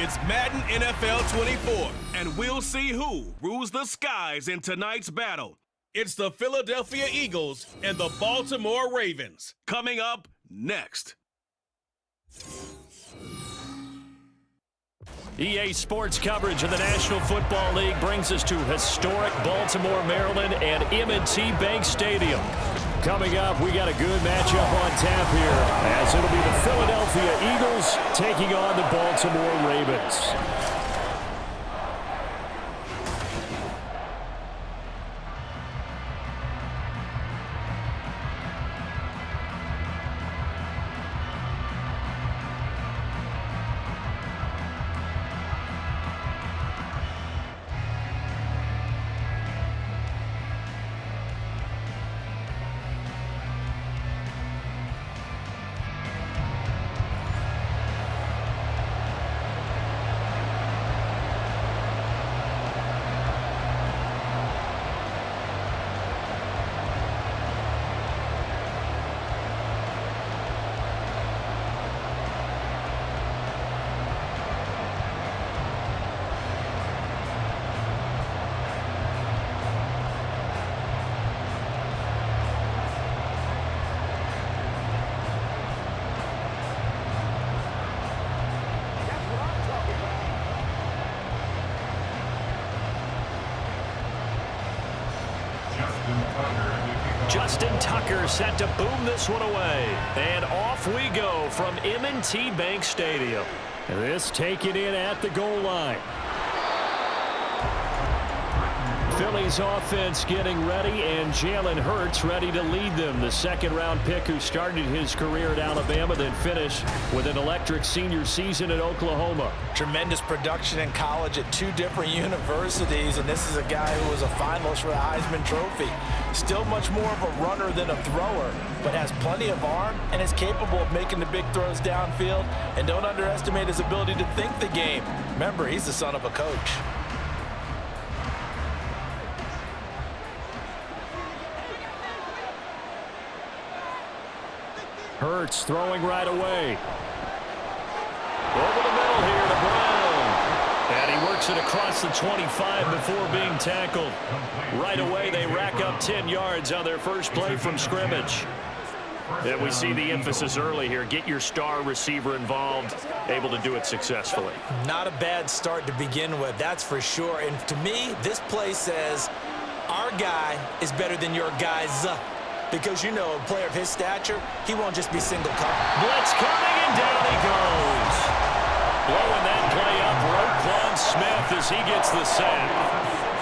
It's Madden NFL 24, and we'll see who rules the skies in tonight's battle. It's the Philadelphia Eagles and the Baltimore Ravens. Coming up next. EA Sports coverage of the National Football League brings us to historic Baltimore, Maryland, and M&T Bank Stadium. Coming up, we got a good matchup on tap here, as it'll be the Philadelphia Eagles taking on the Baltimore Ravens. Justin Tucker set to boom this one away. And off we go from M&T Bank Stadium. This taken in at the goal line. Philly's offense getting ready, and Jalen Hurts ready to lead them. The second-round pick who started his career at Alabama, then finished with an electric senior season at Oklahoma. Tremendous production in college at two different universities, and this is a guy who was a finalist for the Heisman Trophy. Still much more of a runner than a thrower, but has plenty of arm and is capable of making the big throws downfield. And don't underestimate his ability to think the game. Remember, he's the son of a coach. Hurts throwing right away. Over the middle here to Brown. And he works it across the 25 before being tackled. Right away, they rack up 10 yards on their first play from scrimmage. And we see the emphasis early here. Get your star receiver involved, able to do it successfully. Not a bad start to begin with, that's for sure. And to me, this play says, our guy is better than your guy's. Because, you know, a player of his stature, he won't just be single cut. Blitz coming, and down he goes. Blowing that play up, Roquan Smith as he gets the sack.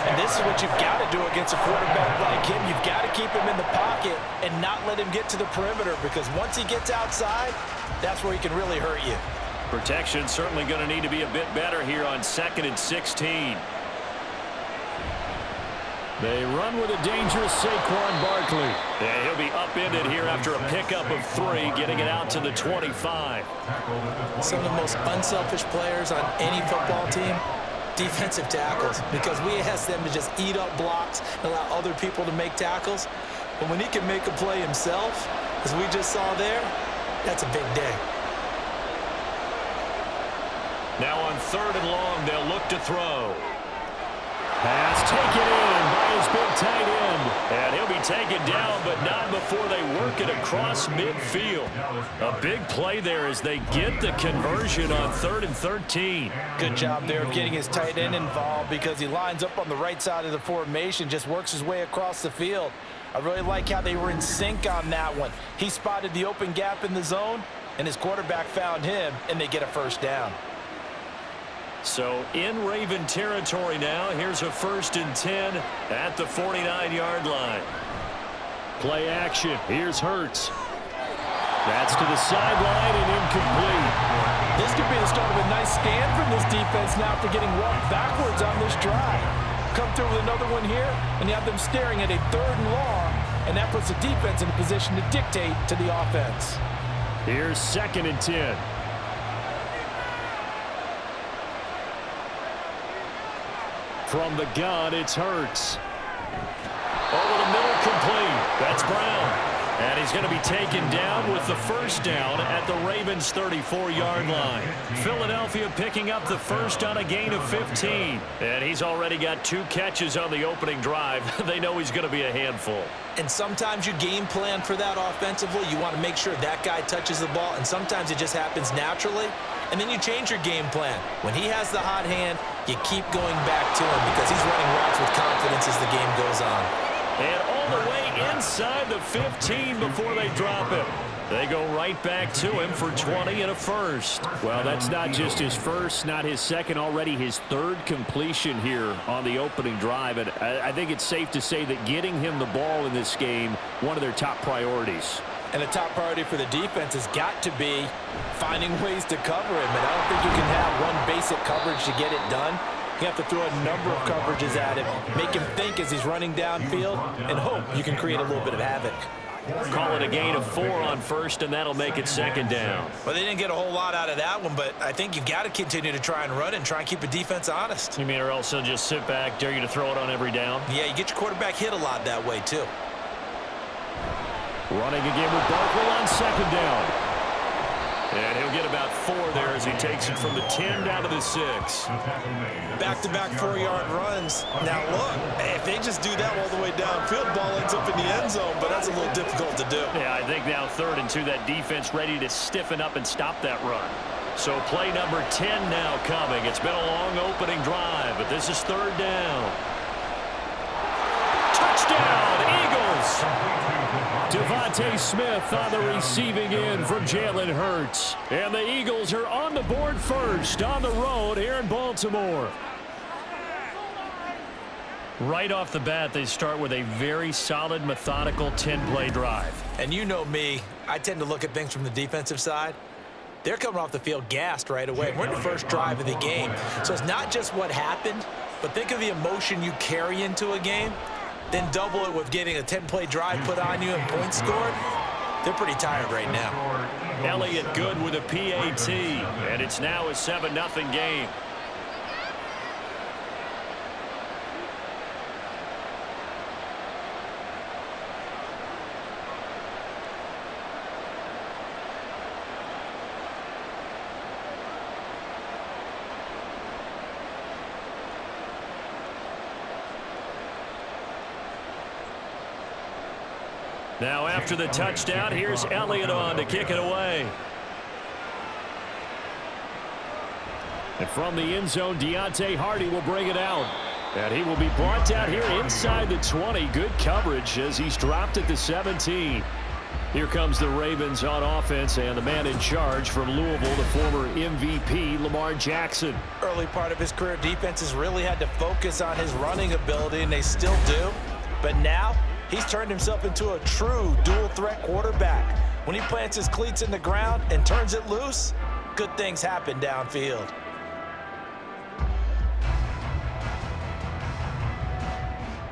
And this is what you've got to do against a quarterback like him. You've got to keep him in the pocket and not let him get to the perimeter, because once he gets outside, that's where he can really hurt you. Protection certainly going to need to be a bit better here on 2nd and 16. They run with a dangerous Saquon Barkley. Yeah, he'll be upended here after a pickup of 3, getting it out to the 25. Some of the most unselfish players on any football team, defensive tackles, because we ask them to just eat up blocks and allow other people to make tackles. But when he can make a play himself, as we just saw there, that's a big day. Now on 3rd and long, they'll look to throw. Pass taken in by his big tight end. And he'll be taken down, but not before they work it across midfield. A big play there as they get the conversion on 3rd and 13. Good job there of getting his tight end involved, because he lines up on the right side of the formation, just works his way across the field. I really like how they were in sync on that one. He spotted the open gap in the zone, and his quarterback found him, and they get a first down. So in Raven territory now. Here's a 1st and 10 at the 49-yard line. Play action. Here's Hurts. That's to the sideline and incomplete. This could be the start of a nice stand from this defense now after getting walked backwards on this drive. Come through with another one here, and you have them staring at a 3rd and long, and that puts the defense in a position to dictate to the offense. Here's 2nd and 10. From the gun, it's Hurts. Over the middle, complete. That's Brown. And he's going to be taken down with the first down at the Ravens' 34-yard line. Philadelphia picking up the first on a gain of 15. And he's already got 2 catches on the opening drive. They know he's going to be a handful. And sometimes you game plan for that offensively. You want to make sure that guy touches the ball, and sometimes it just happens naturally. And then you change your game plan. When he has the hot hand, you keep going back to him because he's running routes with confidence as the game goes on. And all the way inside the 15 before they drop him. They go right back to him for 20 and a first. Well, that's not just his first, not his second, already his 3rd completion here on the opening drive. And I think it's safe to say that getting him the ball in this game, one of their top priorities. And the top priority for the defense has got to be finding ways to cover him. And I don't think you can have one basic coverage to get it done. You have to throw a number of coverages at him, make him think as he's running downfield, and hope you can create a little bit of havoc. Call it a gain of 4 on first, and that'll make it 2nd down. Well, they didn't get a whole lot out of that one, but I think you've got to continue to try and run and try and keep the defense honest. You mean or else he'll just sit back, dare you to throw it on every down? Yeah, you get your quarterback hit a lot that way, too. Running again with Barkley on 2nd down. And he'll get about 4 there as he takes it from the 10 down to the 6. Back-to-back 4-yard runs. Now, look, if they just do that all the way downfield, ball ends up in the end zone, but that's a little difficult to do. Yeah, I think now 3rd and 2, that defense ready to stiffen up and stop that run. So play number 10 now coming. It's been a long opening drive, but this is 3rd down. Touchdown, Eagles! Devontae Smith on the receiving end from Jalen Hurts. And the Eagles are on the board first on the road here in Baltimore. Right off the bat, they start with a very solid, methodical 10-play drive. And you know me, I tend to look at things from the defensive side. They're coming off the field gassed right away. We're in the first drive of the game. So it's not just what happened, but think of the emotion you carry into a game. Then double it with getting a 10-play drive put on you and points scored. They're pretty tired right now. Elliott good with a PAT, and it's now a 7-0 game. Now after the touchdown, here's Elliott on to kick it away. And from the end zone, Deontay Hardy will bring it out. And he will be brought down here inside the 20. Good coverage as he's dropped at the 17. Here comes the Ravens on offense, and the man in charge from Louisville, the former MVP, Lamar Jackson. Early part of his career, defenses really had to focus on his running ability, and they still do. But now, he's turned himself into a true dual-threat quarterback. When he plants his cleats in the ground and turns it loose, good things happen downfield.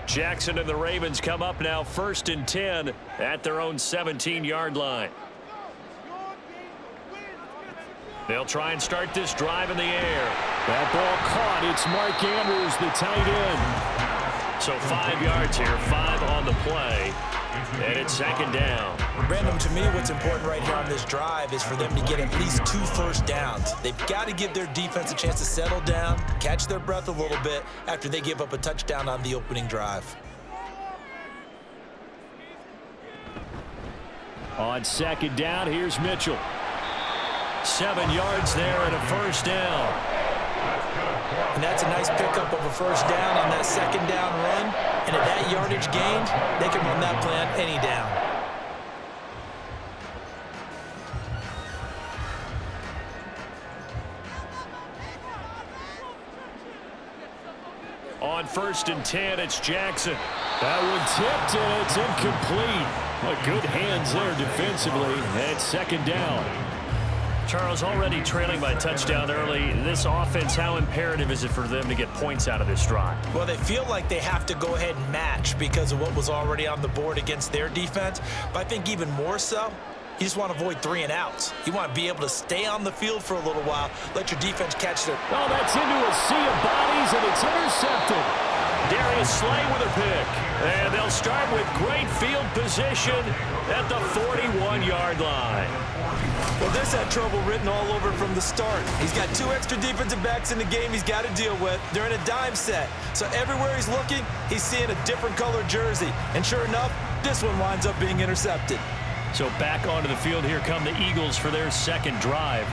Jackson and the Ravens come up now 1st and 10 at their own 17-yard line. They'll try and start this drive in the air. That ball caught. It's Mark Andrews, the tight end. So 5 yards here, 5 on the play, and it's 2nd down. Brandon, to me, what's important right here on this drive is for them to get at least 2 first downs. They've got to give their defense a chance to settle down, catch their breath a little bit after they give up a touchdown on the opening drive. On 2nd down, here's Mitchell. 7 yards there and a first down. And that's a nice pickup of a first down on that 2nd down run. And at that yardage gained, they can run that play on any down. On 1st and 10, it's Jackson. That one tipped, and it's incomplete. Good hands there defensively, and it's 2nd down. Charles, already trailing by touchdown early. This offense, how imperative is it for them to get points out of this drive? Well, they feel like they have to go ahead and match because of what was already on the board against their defense. But I think even more so, you just want to avoid 3 and outs. You want to be able to stay on the field for a little while, let your defense catch their... Oh, that's into a sea of bodies, and it's intercepted. Darius Slay with a pick. And they'll start with great field position at the 41-yard line. Well, this had trouble written all over it from the start. He's got 2 extra defensive backs in the game he's got to deal with. They're in a dime set. So everywhere he's looking, he's seeing a different color jersey. And sure enough, this one winds up being intercepted. So back onto the field, here come the Eagles for their second drive.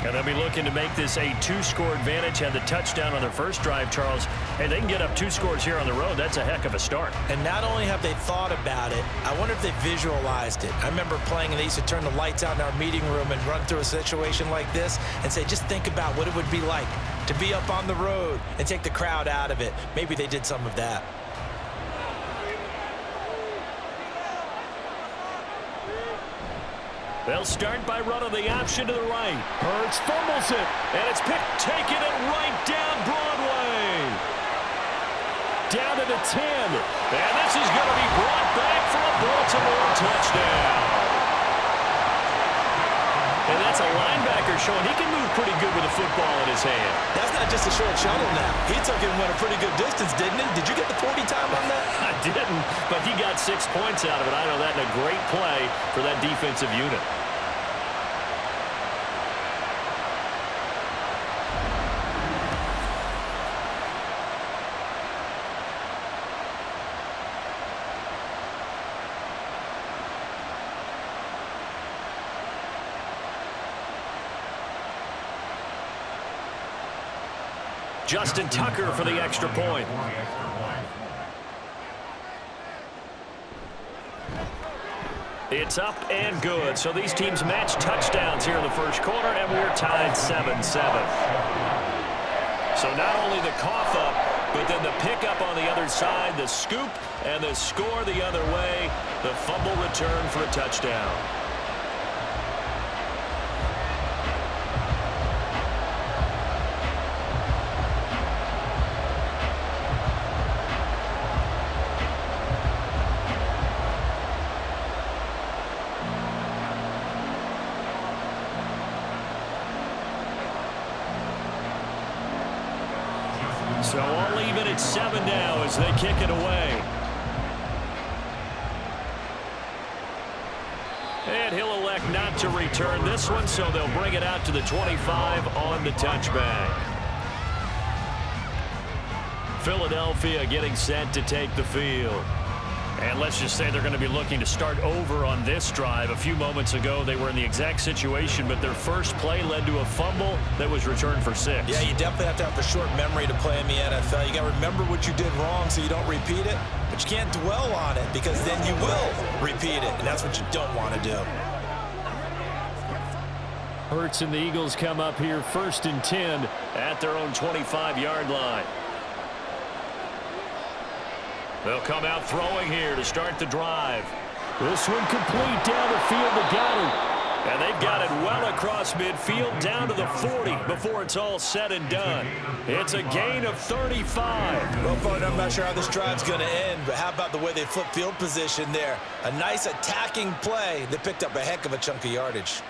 And they'll be looking to make this a 2-score advantage. Had the touchdown on their first drive, Charles. Hey, they can get up 2 scores here on the road. That's a heck of a start. And not only have they thought about it, I wonder if they visualized it. I remember playing, and they used to turn the lights out in our meeting room and run through a situation like this and say, just think about what it would be like to be up on the road and take the crowd out of it. Maybe they did some of that. They'll start by running the option to the right. Hurts fumbles it, and it's picked, taking it right down Broadway. Down to the 10, and this is going to be brought back for a Baltimore touchdown. And that's a linebacker showing he can move pretty good with a football in his hand. That's not just a short shuttle now. He took it and went a pretty good distance, didn't he? Did you get the 40 time on that? I didn't, but he got 6 points out of it. I know that in a great play for that defensive unit. Justin Tucker for the extra point. It's up and good. So these teams match touchdowns here in the first quarter, and we're tied 7-7. So not only the cough up, but then the pickup on the other side, the scoop, and the score the other way, the fumble return for a touchdown. So all even at 7 now as they kick it away. And he'll elect not to return this one, so they'll bring it out to the 25 on the touchback. Philadelphia getting set to take the field. And let's just say they're going to be looking to start over on this drive. A few moments ago, they were in the exact situation, but their first play led to a fumble that was returned for 6. Yeah, you definitely have to have a short memory to play in the NFL. You got to remember what you did wrong so you don't repeat it, but you can't dwell on it because then you will repeat it, and that's what you don't want to do. Hurts and the Eagles come up here 1st and 10 at their own 25-yard line. They'll come out throwing here to start the drive. This one complete down the field to Goddard. And they've got it well across midfield down to the 40 before it's all said and done. It's a gain of 35. Well, partner, I'm not sure how this drive's going to end, but how about the way they flip field position there? A nice attacking play that picked up a heck of a chunk of yardage.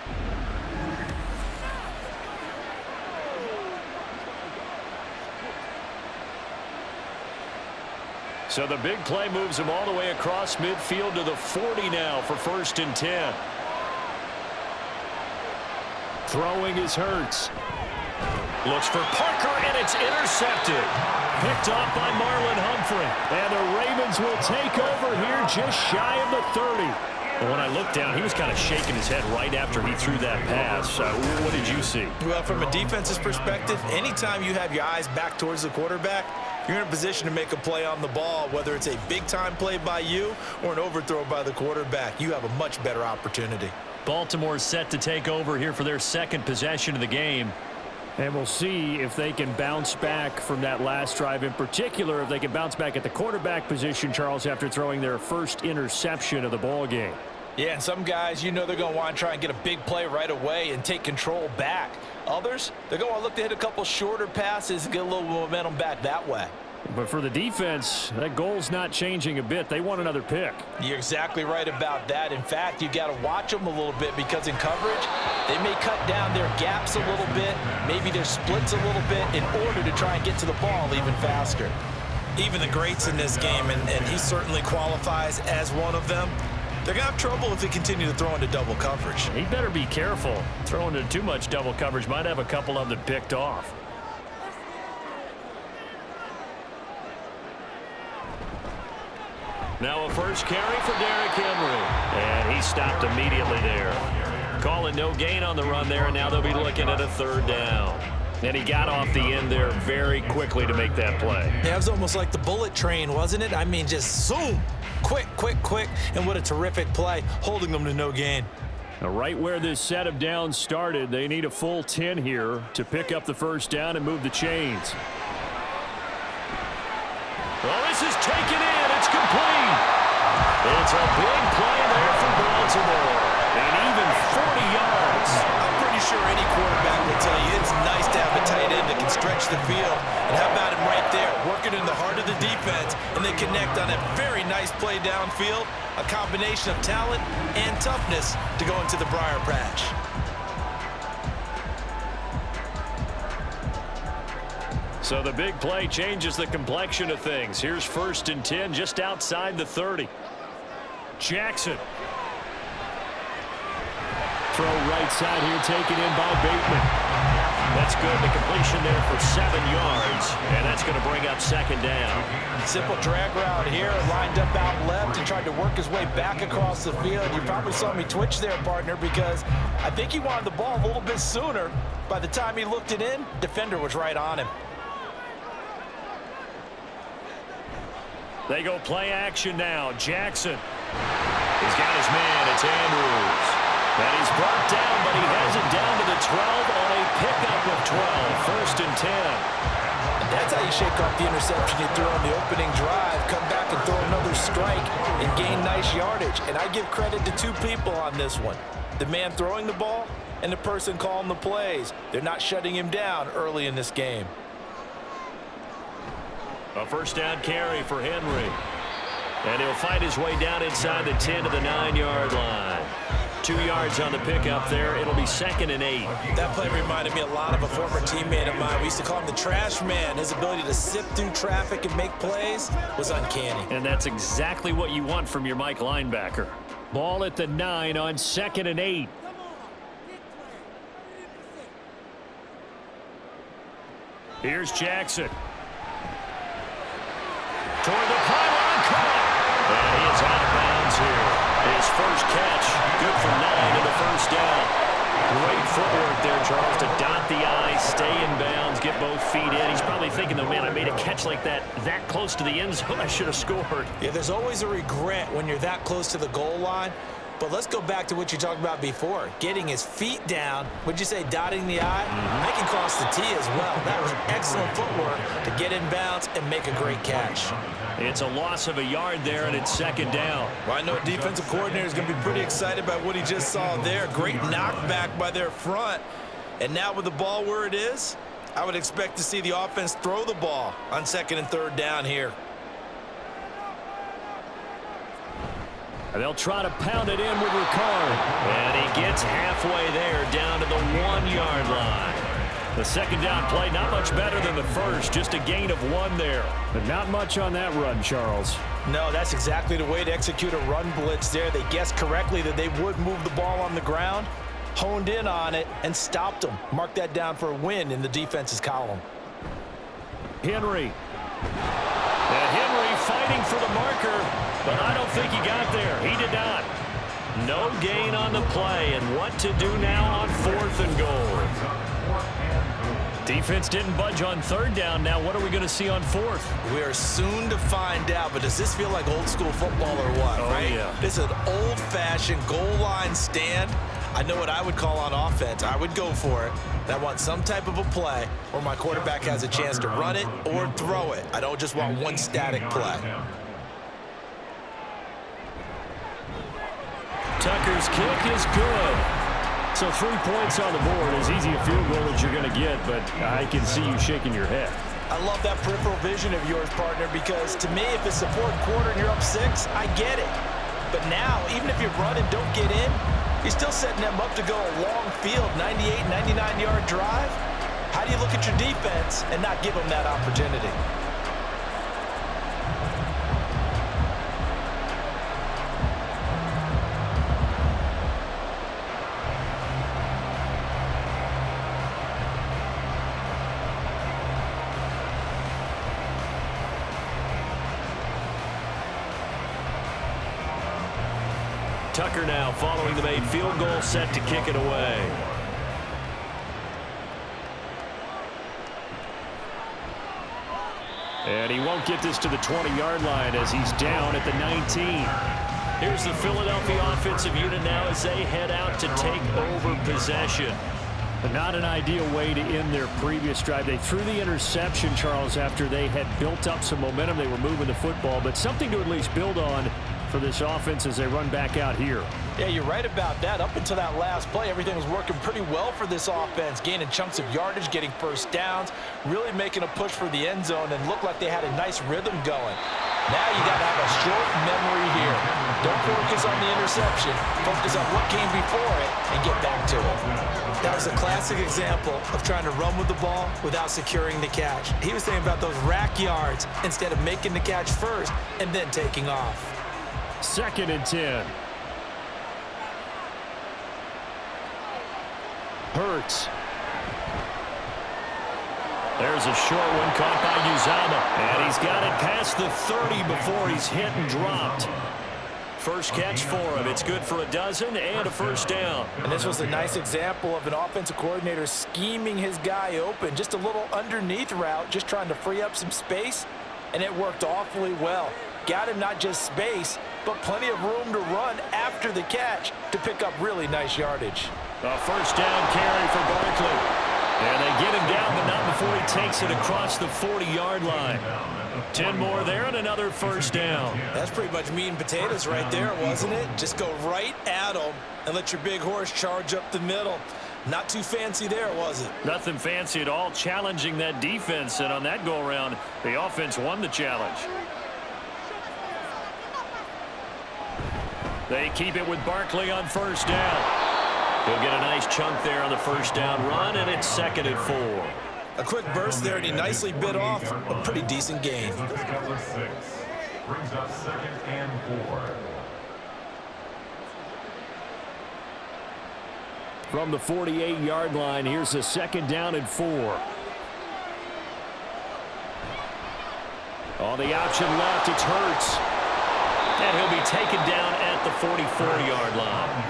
So the big play moves him all the way across midfield to the 40 now for 1st and 10. Throwing is Hurts. Looks for Parker, and it's intercepted. Picked off by Marlon Humphrey. And the Ravens will take over here just shy of the 30. And when I looked down, he was kind of shaking his head right after he threw that pass. What did you see? Well, from a defense's perspective, anytime you have your eyes back towards the quarterback, you're in a position to make a play on the ball, whether it's a big-time play by you or an overthrow by the quarterback. You have a much better opportunity. Baltimore set to take over here for their second possession of the game. And we'll see if they can bounce back from that last drive, in particular, if they can bounce back at the quarterback position, Charles, after throwing their first interception of the ball game. Yeah, and some guys, you know they're going to want to try and get a big play right away and take control back. Others, they're going to look to hit a couple shorter passes and get a little momentum back that way. But for the defense, that goal's not changing a bit. They want another pick. You're exactly right about that. In fact, you got to watch them a little bit because in coverage, they may cut down their gaps a little bit, maybe their splits a little bit in order to try and get to the ball even faster. Even the greats in this game, and he certainly qualifies as one of them, they're going to have trouble if they continue to throw into double coverage. He better be careful. Throwing into too much double coverage might have a couple of them picked off. Now a first carry for Derrick Henry. And he stopped immediately there. Calling no gain on the run there, and now they'll be looking at a third down. And he got off the end there very quickly to make that play. Yeah, it was almost like the bullet train, wasn't it? I mean, just zoom. Quick, quick, quick. And what a terrific play, holding them to no gain. Now, right where this set of downs started, they need a full 10 here to pick up the first down and move the chains. Well, this is taken in. It's complete. It's a big play there for Baltimore. And even 40 yards. I'm pretty sure any quarterback will tell you it's nice to have a tight end that can stretch the field. And how about him right there, working in the heart of the defense, and they connect on a very nice play downfield, a combination of talent and toughness to go into the briar patch. So the big play changes the complexion of things. Here's 1st and 10 just outside the 30. Jackson. Throw right side here taken in by Bateman. That's good. The completion there for 7 yards. And that's going to bring up 2nd down. Simple drag route here, lined up out left and tried to work his way back across the field. You probably saw me twitch there, partner, because I think he wanted the ball a little bit sooner. By the time he looked it in, defender was right on him. They go play action now. Jackson. He's got his man. It's Andrews. And he's brought down, but he has it down to the 12 on a pickup of 12. 1st and 10. That's how you shake off the interception you threw on the opening drive. Come back and throw another strike and gain nice yardage. And I give credit to 2 people on this one. The man throwing the ball and the person calling the plays. They're not shutting him down early in this game. A first down carry for Henry. And he'll fight his way down inside the 10 to the 9-yard line. 2 yards on the pickup there. It'll be 2nd and 8. That play reminded me a lot of a former teammate of mine. We used to call him the trash man. His ability to sift through traffic and make plays was uncanny. And that's exactly what you want from your Mike linebacker. Ball at the 9 on 2nd and 8. Here's Jackson. Toward the pylon, caught. And he is out of bounds here. His first catch, good for 9 to the first down. Great footwork there, Charles, to dot the I, stay in bounds, get both feet in. He's probably thinking, though, man, I made a catch like that close to the end zone. I should have scored. Yeah, there's always a regret when you're that close to the goal line. But let's go back to what you talked about before. Getting his feet down, would you say dotting the I? I can cross the T as well. That was excellent footwork to get in bounds and make a great catch. It's a loss of a yard there, and it's 2nd down. Well, I know defensive coordinator is going to be pretty excited about what he just saw there. Great knockback by their front. And now with the ball where it is, I would expect to see the offense throw the ball on 2nd and 3rd down here. And they'll try to pound it in with Ricard. And he gets halfway there down to the 1-yard line. The 2nd down play, not much better than the first, just a gain of 1 there. But not much on that run, Charles. No, that's exactly the way to execute a run blitz there. They guessed correctly that they would move the ball on the ground, honed in on it, and stopped them. Mark that down for a win in the defense's column. Henry. And Henry fighting for the marker. But I don't think he got there. He did not. No gain on the play. And what to do now on 4th and goal? Defense didn't budge on 3rd down. Now what are we going to see on 4th? We are soon to find out. But does this feel like old school football or what? Oh, right? Yeah. This is an old-fashioned goal line stand. I know what I would call on offense. I would go for it. I want some type of a play where my quarterback has a chance to run it or throw it. I don't just want one static play. Tucker's kick is good. So 3 points on the board, as easy a field goal as you're going to get, but I can see you shaking your head. I love that peripheral vision of yours, partner, because to me, if it's the 4th quarter and you're up 6, I get it. But now, even if you run and don't get in, you're still setting them up to go a long field, 98, 99-yard drive. How do you look at your defense and not give them that opportunity? Tucker now following the made field goal, set to kick it away. And he won't get this to the 20-yard line as he's down at the 19. Here's the Philadelphia offensive unit now as they head out to take over possession. But not an ideal way to end their previous drive. They threw the interception, Charles, after they had built up some momentum. They were moving the football, but something to at least build on for this offense as they run back out here. Yeah, you're right about that. Up until that last play, everything was working pretty well for this offense, gaining chunks of yardage, getting first downs, really making a push for the end zone, and looked like they had a nice rhythm going. Now you got to have a short memory here. Don't focus on the interception. Focus on what came before it and get back to it. That was a classic example of trying to run with the ball without securing the catch. He was thinking about those rack yards instead of making the catch first and then taking off. 2nd and 10. Hurts. There's a short one caught by Uzama. And he's got it past the 30 before he's hit and dropped. First catch for him. It's good for a dozen and a first down. And this was a nice example of an offensive coordinator scheming his guy open. Just a little underneath route, just trying to free up some space, and it worked awfully well. Got him not just space, but plenty of room to run after the catch to pick up really nice yardage. A first down carry for Barkley. And they get him down, but not before he takes it across the 40-yard line. 10 more there and another first down. That's pretty much meat and potatoes right there, wasn't it? Just go right at them and let your big horse charge up the middle. Not too fancy there, was it? Nothing fancy at all, challenging that defense. And on that go-around, the offense won the challenge. They keep it with Barkley on first down. He'll get a nice chunk there on the first down run, and it's 2nd and 4. A quick burst there, and he nicely bit off a pretty decent gain. Brings us 2nd and 4. From the 48-yard line, here's a 2nd down and 4. On the option left, it's Hurts. And he'll be taken down at the 44-yard line.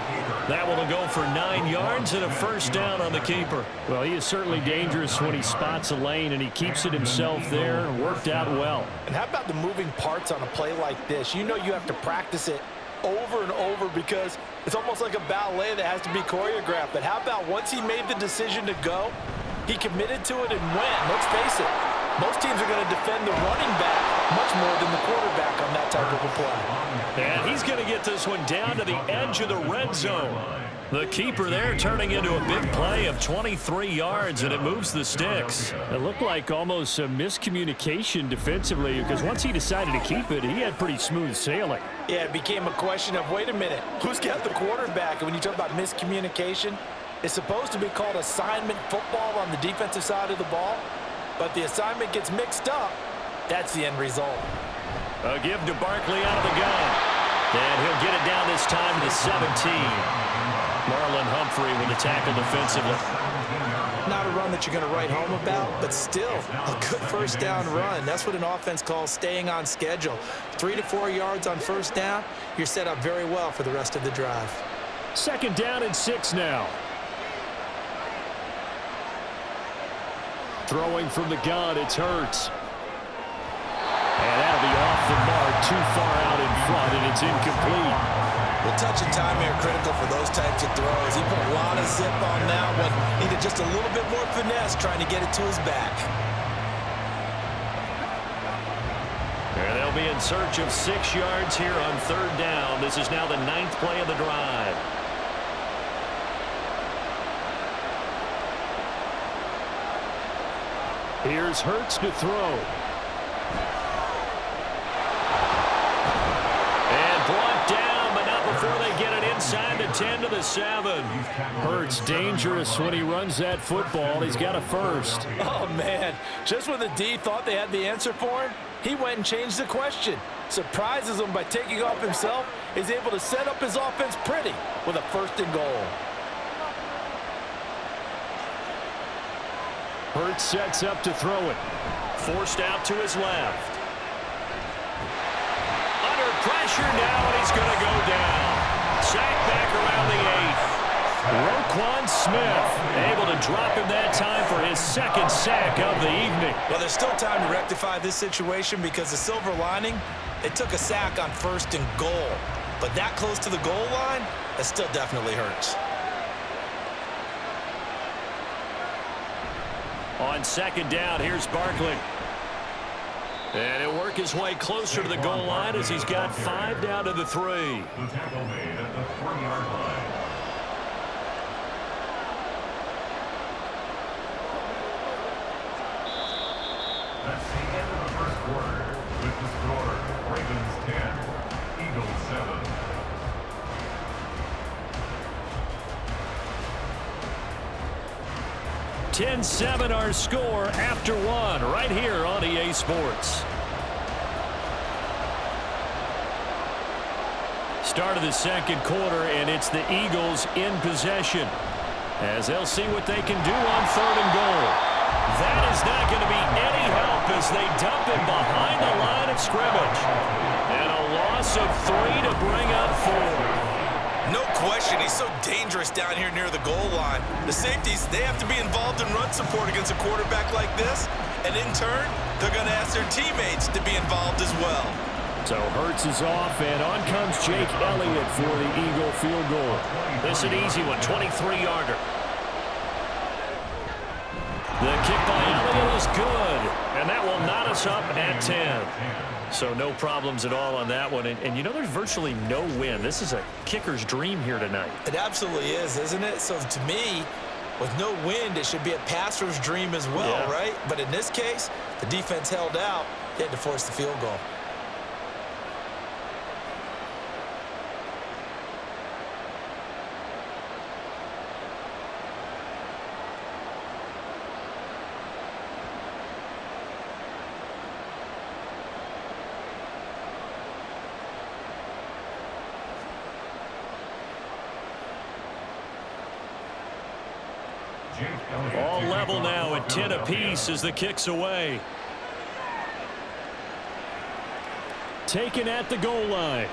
That will go for 9 yards and a first down on the keeper. Well, he is certainly dangerous when he spots a lane, and he keeps it himself there. Worked out well. And how about the moving parts on a play like this? You know you have to practice it over and over because it's almost like a ballet that has to be choreographed. But how about once he made the decision to go, he committed to it and went. Let's face it, most teams are going to defend the running back much more than the quarterback on that type of a play. And he's going to get this one down to the edge of the red zone. The keeper there turning into a big play of 23 yards, and it moves the sticks. It looked like almost a miscommunication defensively because once he decided to keep it, he had pretty smooth sailing. Yeah, it became a question of, wait a minute, who's got the quarterback? And when you talk about miscommunication, it's supposed to be called assignment football on the defensive side of the ball, but the assignment gets mixed up. That's the end result. A give to Barkley out of the gun. And he'll get it down this time to the 17. Marlon Humphrey with the tackle defensively. Not a run that you're going to write home about, but still a good first down run. That's what an offense calls staying on schedule. 3 to 4 yards on first down, you're set up very well for the rest of the drive. 2nd down and 6 now. Throwing from the gun, it's Hurts. And that'll be off the mark, too far out in front, and it's incomplete. Well, touch and timing are critical for those types of throws. He put a lot of zip on that one. Needed just a little bit more finesse trying to get it to his back. And they'll be in search of 6 yards here on 3rd down. This is now the 9th play of the drive. Here's Hurts to throw. Brought down, but not before they get it inside the 10 to the 7. Hurts dangerous when he runs that football. He's got a first. Oh, man. Just when the D thought they had the answer for him, He went and changed the question. Surprises him by taking off himself. Is able to set up his offense pretty with a 1st and goal. Hurts sets up to throw it. Forced out to his left. Under pressure now, and he's going to go down. Sacked back around the 8th. Roquan Smith able to drop him that time for his 2nd sack of the evening. Well, there's still time to rectify this situation because the silver lining, it took a sack on 1st and goal. But that close to the goal line, that still definitely hurts. On 2nd down, here's Barkley. And he'll work his way closer to the goal line as he's got 5 down to the 3. The tackle made at the 3-yard line. That's the end of the 1st quarter. With the score, Ravens 10, Eagles 7. (10-7) our score after 1 right here on EA Sports. Start of the 2nd quarter, and it's the Eagles in possession as they'll see what they can do on 3rd and goal. That is not going to be any help as they dump him behind the line of scrimmage. And a loss of 3 to bring up 4. No question, he's so dangerous down here near the goal line. The safeties, they have to be involved in run support against a quarterback like this. And in turn, they're going to ask their teammates to be involved as well. So Hurts is off, and on comes Jake Elliott for the Eagle field goal. This is an easy one, 23-yarder. The kick by Elliott is good, and that will knot us up at 10. So no problems at all on that one. And you know, there's virtually no wind. This is a kicker's dream here tonight. It absolutely is, isn't it? So to me, with no wind, it should be a passer's dream as well, right? But in this case, the defense held out. They had to force the field goal. All level now at 10 apiece as the kick's away. Taken at the goal line.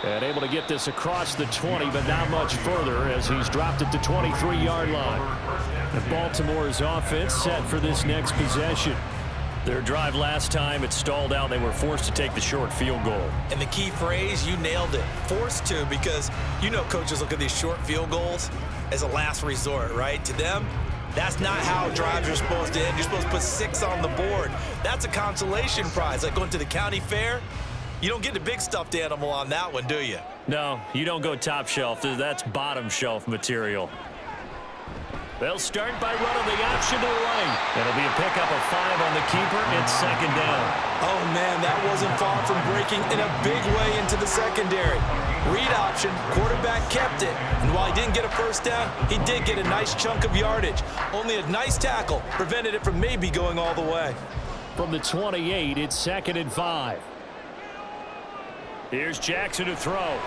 And able to get this across the 20, but not much further as he's dropped at the 23-yard line. And Baltimore's offense set for this next possession. Their drive last time, it stalled out. They were forced to take the short field goal. And the key phrase, you nailed it. Forced to, because you know coaches look at these short field goals as a last resort, right? To them, that's not how drives are supposed to end. You're supposed to put 6 on the board. That's a consolation prize. Like going to the county fair, you don't get the big stuffed animal on that one, do you? No, you don't go top shelf. That's bottom shelf material. They'll start by running the option to the right. It'll be a pickup of 5 on the keeper. It's 2nd down. Oh, man, that wasn't far from breaking in a big way into the secondary. Read option, quarterback kept it. And while he didn't get a 1st down, he did get a nice chunk of yardage. Only a nice tackle prevented it from maybe going all the way. From the 28, it's 2nd and 5. Here's Jackson to throw.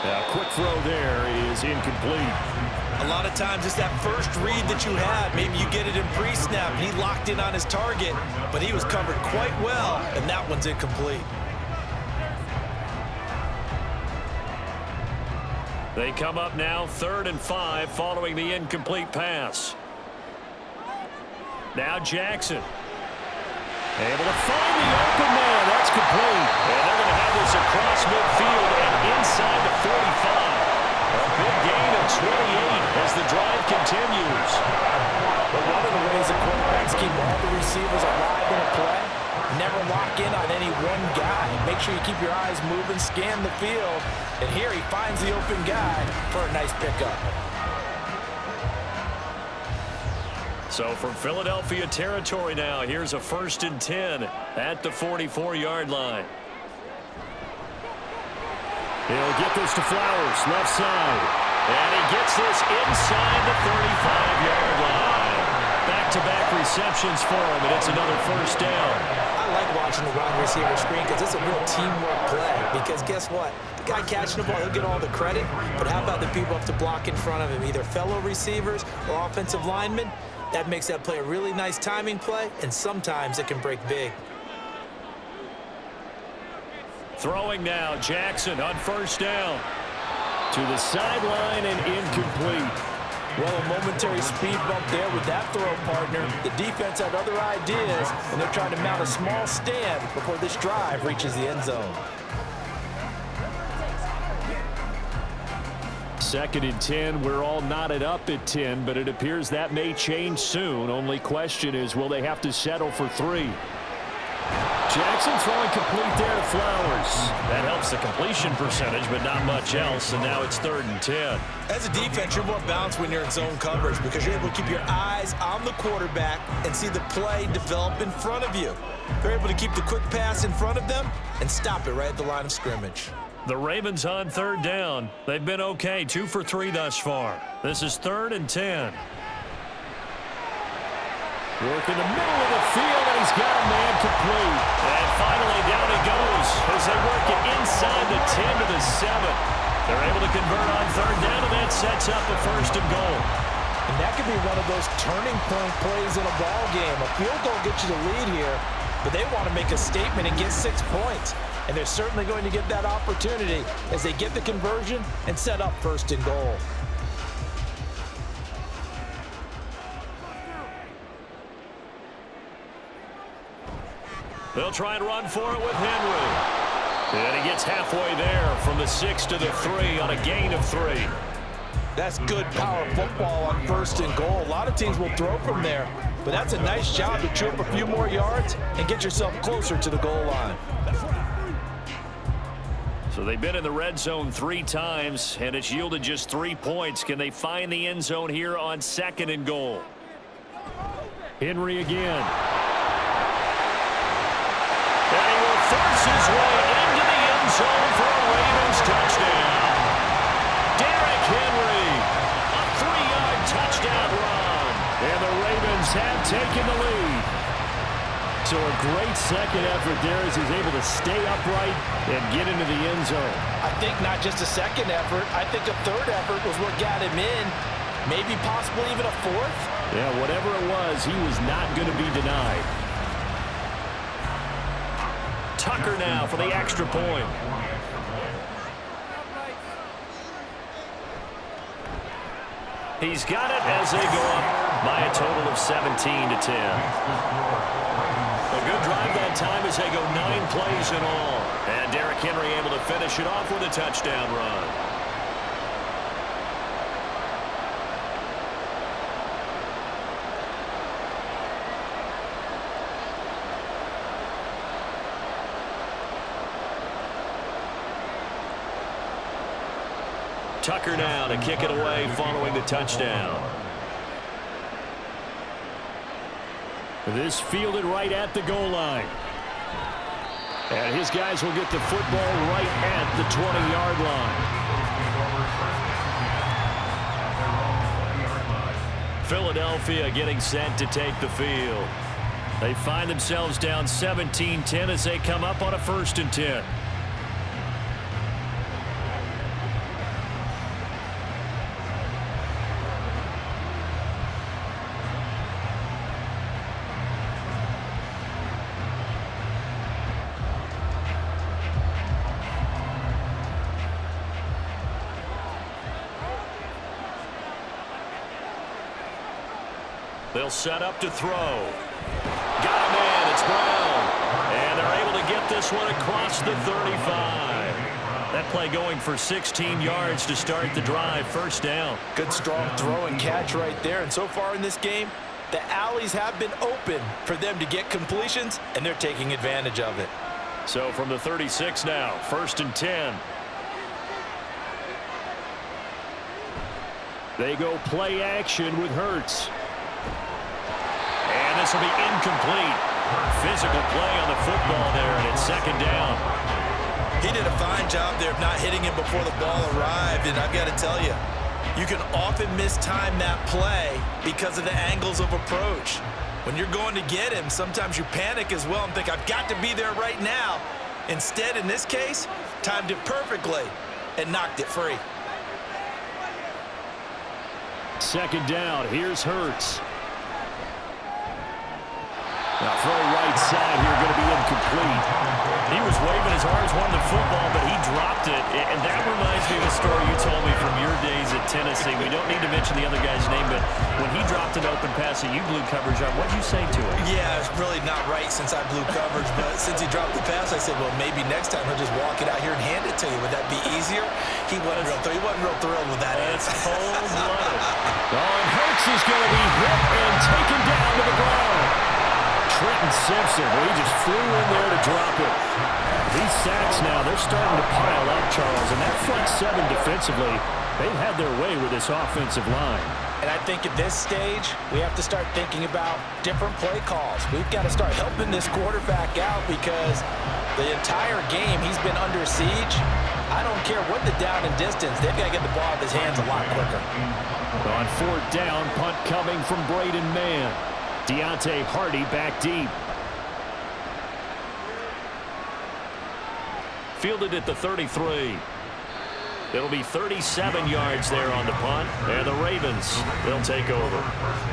A quick throw there is incomplete. A lot of times it's that first read that you had. Maybe you get it in pre-snap, and he locked in on his target, but he was covered quite well, and that one's incomplete. They come up now 3rd and 5 following the incomplete pass. Now Jackson. Able to find the open man. That's complete. And they're going to have this across midfield and inside the 45. A big gain of 28 as the drive continues. But one of the ways the quarterbacks keep all the receivers alive in a play, never lock in on any one guy. Make sure you keep your eyes moving, scan the field. And here he finds the open guy for a nice pickup. So from Philadelphia territory now, here's a 1st and 10 at the 44-yard line. He'll get this to Flowers, left side. And he gets this inside the 35-yard line. Back back-to-back receptions for him, and it's another first down. I like watching the wide receiver screen because it's a real teamwork play. Because guess what? The guy catching the ball, he'll get all the credit. But how about the people up to block in front of him, either fellow receivers or offensive linemen? That makes that play a really nice timing play, and sometimes it can break big. Throwing now, Jackson on first down. To the sideline and incomplete. Well, a momentary speed bump there with that throw, partner. The defense had other ideas, and they're trying to mount a small stand before this drive reaches the end zone. 2nd and 10. We're all knotted up at 10, but it appears that may change soon. Only question is, will they have to settle for 3? Jackson throwing complete there to Flowers. That helps the completion percentage, but not much else, and now it's 3rd and 10. As a defense, you're more balanced when you're in zone coverage because you're able to keep your eyes on the quarterback and see the play develop in front of you. They're able to keep the quick pass in front of them and stop it right at the line of scrimmage. The Ravens on 3rd down. They've been okay, 2 for 3 thus far. This is 3rd and 10. Work in the middle of the field, and he's got a man complete. And finally down he goes as they work it inside the 10 to the 7. They're able to convert on 3rd down, and that sets up a 1st and goal. And that could be one of those turning point plays in a ball game. A field goal gets you the lead here, but they want to make a statement and get 6 points. And they're certainly going to get that opportunity as they get the conversion and set up 1st and goal. They'll try and run for it with Henry. And he gets halfway there from the 6 to the 3 on a gain of 3. That's good power football on 1st and goal. A lot of teams will throw from there, but that's a nice job to chew up a few more yards and get yourself closer to the goal line. So they've been in the red zone 3 times, and it's yielded just 3 points. Can they find the end zone here on 2nd and goal? Henry again. And he will force his way into the end zone for a Ravens touchdown. Derrick Henry, a 3-yard touchdown run. And the Ravens have taken the lead. So a great second effort there as he's able to stay upright and get into the end zone. I think not just a second effort. I think a 3rd effort was what got him in. Maybe possibly even a 4th. Yeah, whatever it was, he was not going to be denied. Tucker now for the extra point. He's got it as they go up by a total of 17 to 10. A good drive that time as they go 9 plays in all. And Derrick Henry able to finish it off with a touchdown run. Tucker now to kick it away following the touchdown. This fielded right at the goal line. And his guys will get the football right at the 20-yard line. Philadelphia getting set to take the field. They find themselves down 17-10 as they come up on a 1st and 10. They'll set up to throw. Got him in. It's Brown. And they're able to get this one across the 35. That play going for 16 yards to start the drive. 1st down. Good strong throw and catch right there. And so far in this game, the alleys have been open for them to get completions, and they're taking advantage of it. So from the 36 now, 1st and 10. They go play action with Hurts. And this will be incomplete. Physical play on the football there, and it's 2nd down. He did a fine job there of not hitting him before the ball arrived, and I've got to tell you, You can often mistime that play because of the angles of approach. When you're going to get him, sometimes you panic as well and think, I've got to be there right now. Instead, in this case, timed it perfectly and knocked it free. Second down, here's Hurts. Now throw right side here, going to be incomplete. He was waving his arms, wanting the football, but he dropped it. And that reminds me of a story you told me from your days at Tennessee. We don't need to mention the other guy's name, but when he dropped an open pass that you blew coverage on, what did you say to him? Yeah, it's really not right since I blew coverage, but since he dropped the pass, I said, well, maybe next time he'll just walk it out here and hand it to you. Would that be easier? He wasn't real thrilled with that. That's cold-blooded. And Hurts is going to be hit and taken down to the ground. Trenton Simpson, he just flew in there to drop it. These sacks now, they're starting to pile up, Charles, and that front seven defensively, they've had their way with this offensive line. And I think at this stage, we have to start thinking about different play calls. We've got to start helping this quarterback out because the entire game he's been under siege. I don't care what the down and distance, they've got to get the ball out of his hands a lot quicker. On fourth down, punt coming from Braden Mann. Deontay Hardy back deep. Fielded at the 33. It'll be 37 yards there on the punt. And the Ravens, they'll take over.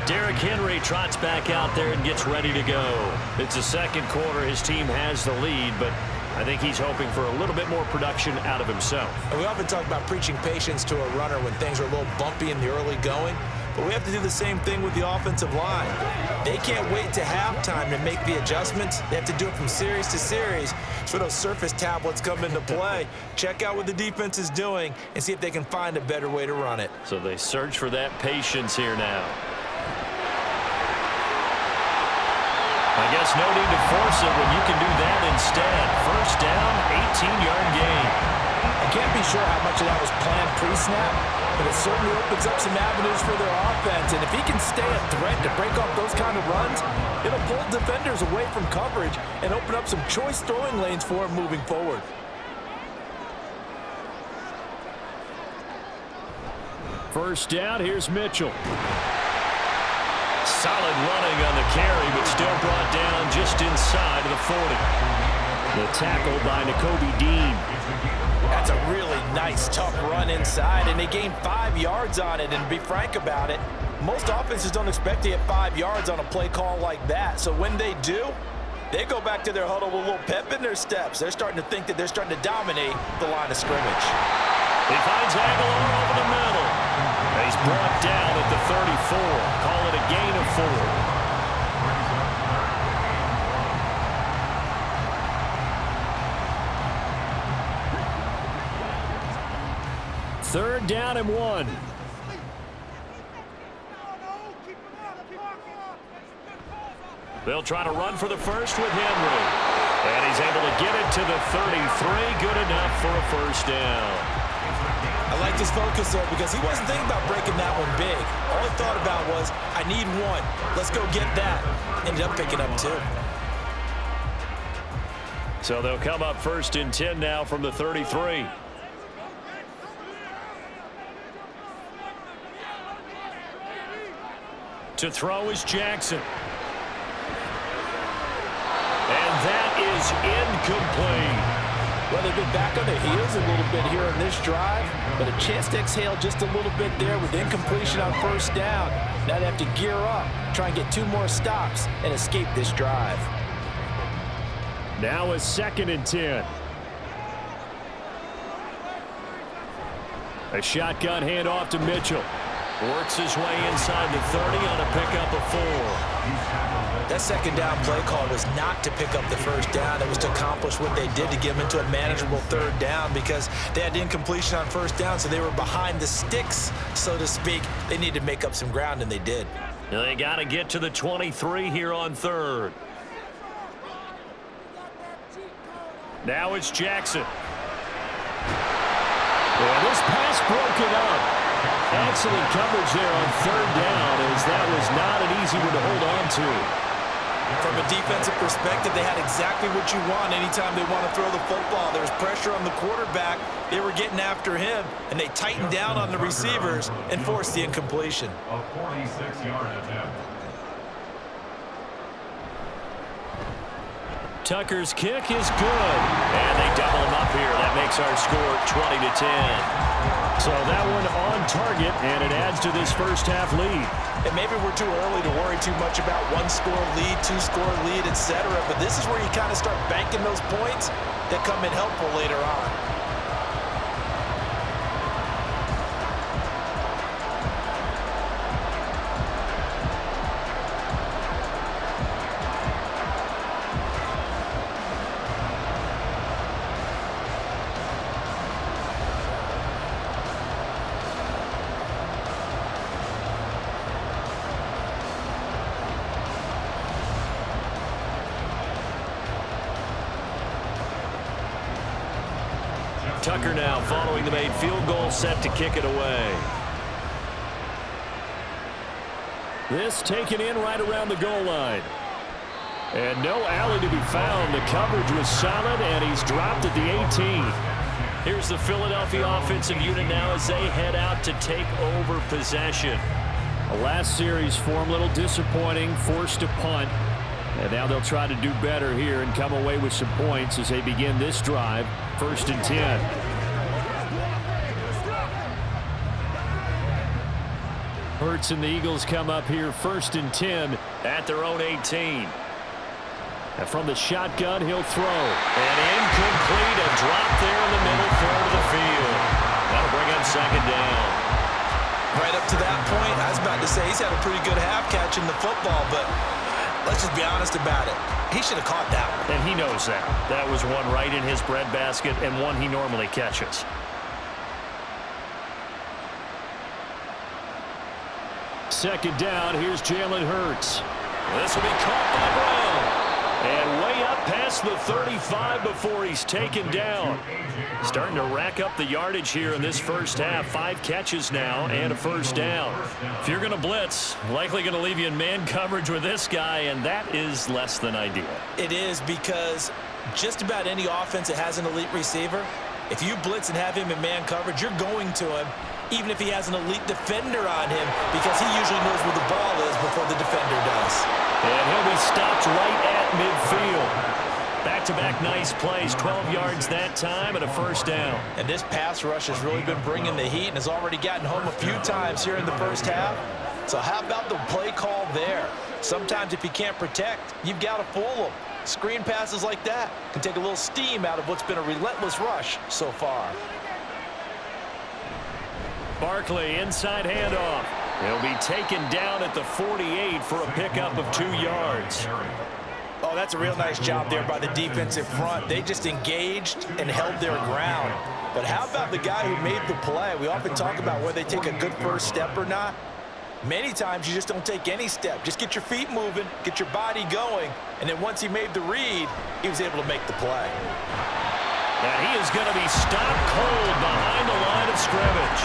Derrick Henry trots back out there and gets ready to go. It's the second quarter. His team has the lead, but I think he's hoping for a little bit more production out of himself. And we often talk about preaching patience to a runner when things are a little bumpy in the early going. But we have to do the same thing with the offensive line. They can't wait to halftime to make the adjustments. They have to do it from series to series. So those surface tablets come into play. Check out what the defense is doing and see if they can find a better way to run it. So they search for that patience here now. I guess no need to force it when you can do that instead. First down, 18-yard gain. I can't be sure how much of that was planned pre-snap, but it certainly opens up some avenues for their offense. And if he can stay a threat to break off those kind of runs, it'll pull defenders away from coverage and open up some choice throwing lanes for him moving forward. First down, here's Mitchell. Solid running on the carry, but still brought down just inside of the 40. The tackle by Nakobe Dean. That's a really nice, tough run inside, and they gained 5 yards on it. And to be frank about it, most offenses don't expect to get 5 yards on a play call like that. So when they do, they go back to their huddle with a little pep in their steps. They're starting to think that they're starting to dominate the line of scrimmage. He finds Aguilar over the middle. He's brought down at the 34. Call it a gain of 4. Third down and 1. They'll try to run for the first with Henry. And he's able to get it to the 33. Good enough for a first down. I liked his focus there because he wasn't thinking about breaking that one big. All he thought about was, I need 1. Let's go get that. Ended up picking up 2. So they'll come up first and 10 now from the 33. To throw is Jackson. And that is incomplete. Well, they've been back on their heels a little bit here in this drive, but a chance to exhale just a little bit there with incompletion on first down. Now they have to gear up, try and get 2 more stops, and escape this drive. Now a second and 10. A shotgun handoff to Mitchell. Works his way inside the 30 on a pickup of 4. That second down play call was not to pick up the first down. It was to accomplish what they did to get them into a manageable third down because they had incompletion on first down, so they were behind the sticks, so to speak. They needed to make up some ground, and they did. Now they got to get to the 23 here on third. Now it's Jackson. And this pass broken up. Excellent coverage there on third down, as that was not an easy one to hold on to. From a defensive perspective, they had exactly what you want anytime they want to throw the football. There was pressure on the quarterback. They were getting after him, and they tightened down on the receivers and forced the incompletion. A 46-yard attempt. Tucker's kick is good. And they double him up here. That makes our score 20-10. So that one on target, and it adds to this first half lead. And maybe we're too early to worry too much about one-score lead, two-score lead, etc. But this is where you kind of start banking those points that come in helpful later on. Tucker now following the made field goal, set to kick it away. This taken in right around the goal line. And no alley to be found. The coverage was solid, and he's dropped at the 18. Here's the Philadelphia offensive unit now as they head out to take over possession. The last series form a little disappointing, forced a punt. And now they'll try to do better here and come away with some points as they begin this drive. 1st and 10. Hurts and the Eagles come up here 1st and 10 at their own 18. And from the shotgun, he'll throw. And incomplete, a drop there in the middle, throw to the field. That'll bring up 2nd down. Right up to that point, I was about to say he's had a pretty good half catching the football, but let's just be honest about it. He should have caught that one. And he knows that. That was one right in his breadbasket and one he normally catches. Second down, here's Jalen Hurts. This will be caught by Brown. And way up past the 35 before he's taken down. Starting to rack up the yardage here in this first half. 5 catches now and a 1st down. If you're going to blitz, likely going to leave you in man coverage with this guy, and that is less than ideal. It is, because just about any offense that has an elite receiver, if you blitz and have him in man coverage, you're going to him, even if he has an elite defender on him, because he usually knows where the ball is before the defender does. And he'll be stopped right at midfield. Back-to-back nice plays, 12 yards that time and a 1st down. And this pass rush has really been bringing the heat and has already gotten home a few times here in the first half. So how about the play call there? Sometimes if you can't protect, you've got to fool them. Screen passes like that can take a little steam out of what's been a relentless rush so far. Barkley, inside handoff. He'll be taken down at the 48 for a pickup of 2 yards. Oh, that's a real nice job there by the defensive front. They just engaged and held their ground. But how about the guy who made the play? We often talk about whether they take a good first step or not. Many times you just don't take any step. Just get your feet moving, get your body going, and then once he made the read, he was able to make the play. And he is going to be stopped cold behind the line of scrimmage.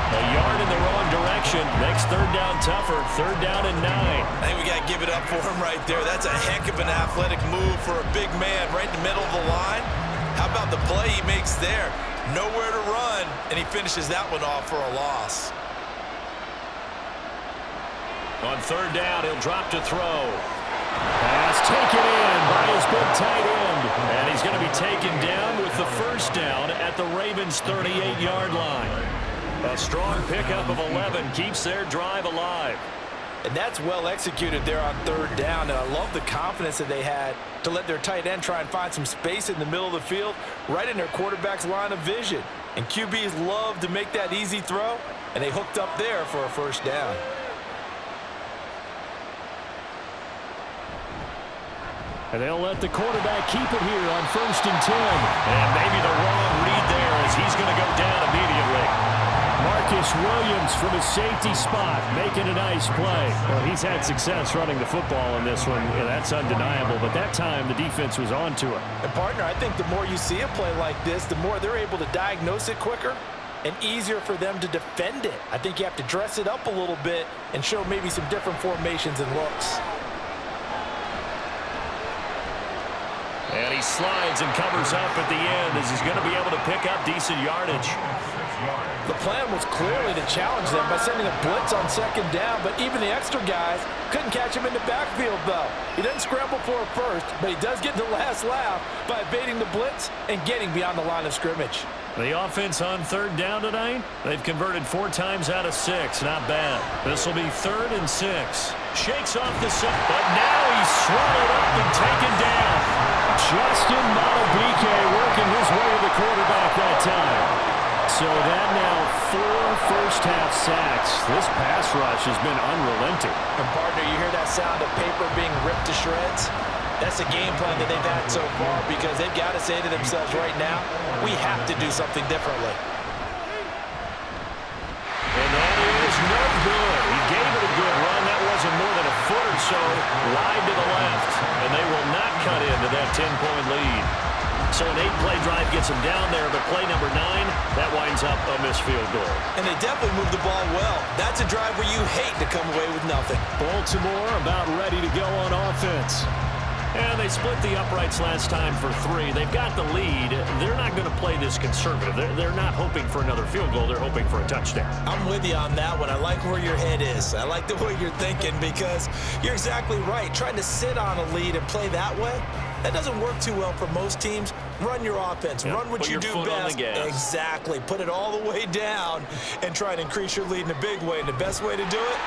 A yard in the wrong direction. Makes 3rd down tougher. 3rd down and 9. I think we got to give it up for him right there. That's a heck of an athletic move for a big man right in the middle of the line. How about the play he makes there? Nowhere to run, and he finishes that one off for a loss. On 3rd down, he'll drop to throw. Pass taken in by his big tight end. And he's going to be taken down with the 1st down at the Ravens' 38-yard line. A strong pickup of 11 keeps their drive alive. And that's well executed there on 3rd down. And I love the confidence that they had to let their tight end try and find some space in the middle of the field, right in their quarterback's line of vision. And QBs love to make that easy throw, and they hooked up there for a 1st down. And they'll let the quarterback keep it here on 1st and 10. And maybe the wrong read there as he's going to go down immediately. Marcus Williams from his safety spot making a nice play. Well, he's had success running the football in this one. Yeah, that's undeniable. But that time, the defense was on to it. And, partner, I think the more you see a play like this, the more they're able to diagnose it quicker and easier for them to defend it. I think you have to dress it up a little bit and show maybe some different formations and looks. And he slides and covers up at the end as he's going to be able to pick up decent yardage. The plan was clearly to challenge them by sending a blitz on second down, but even the extra guys couldn't catch him in the backfield, though. He doesn't scramble for a first, but he does get the last laugh by evading the blitz and getting beyond the line of scrimmage. The offense on third down tonight, they've converted 4 times out of 6. Not bad. This will be 3rd and 6. Shakes off the set, but now he's swallowed up and taken down. Justin Madubuike working his way to the quarterback that time. So that now 4 first-half sacks. This pass rush has been unrelenting. And partner, you hear that sound of paper being ripped to shreds? That's the game plan that they've had so far because they've got to say to themselves right now, we have to do something differently. And that is no good. He gave it a good run. That wasn't more than a foot or so wide to the left. And they will not cut into that 10-point lead. So an 8-play drive gets him down there, but play number 9, that winds up a missed field goal. And they definitely moved the ball well. That's a drive where you hate to come away with nothing. Baltimore about ready to go on offense. And they split the uprights last time for 3. They've got the lead. They're not going to play this conservative. They're not hoping for another field goal. They're hoping for a touchdown. I'm with you on that one. I like where your head is. I like the way you're thinking because you're exactly right. Trying to sit on a lead and play that way, that doesn't work too well for most teams. Run your offense. Yep. Run what Put you your do foot on best. the gas. Exactly. Put it all the way down and try and increase your lead in a big way. And the best way to do it,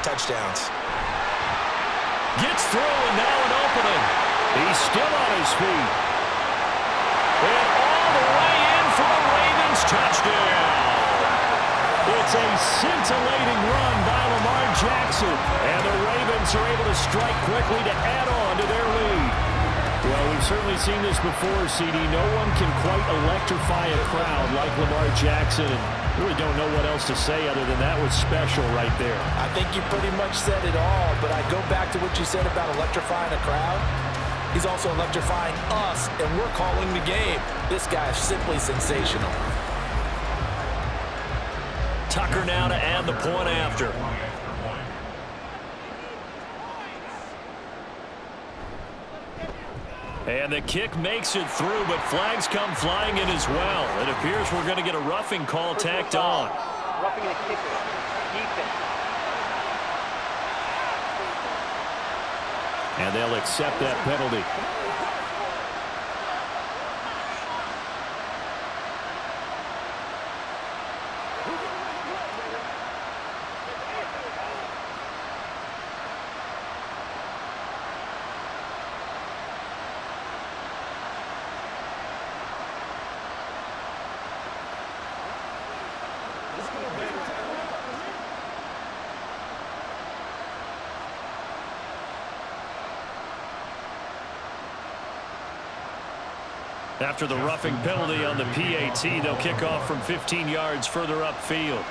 touchdowns. Gets through and now an opening. He's still on his feet. And all the way in for a Ravens touchdown. It's a scintillating run by Lamar Jackson. And the Ravens are able to strike quickly to add on to their lead. Well, we've certainly seen this before, CD. No one can quite electrify a crowd like Lamar Jackson. And really don't know what else to say other than that was special right there. I think you pretty much said it all, but I go back to what you said about electrifying a crowd. He's also electrifying us, and we're calling the game. This guy is simply sensational. Tucker now to add the point after. And the kick makes it through, but flags come flying in as well. It appears we're going to get a roughing call tacked on. Roughing the kicker. Defense. And they'll accept that penalty. After the roughing penalty on the PAT, they'll kick off from 15 yards further upfield.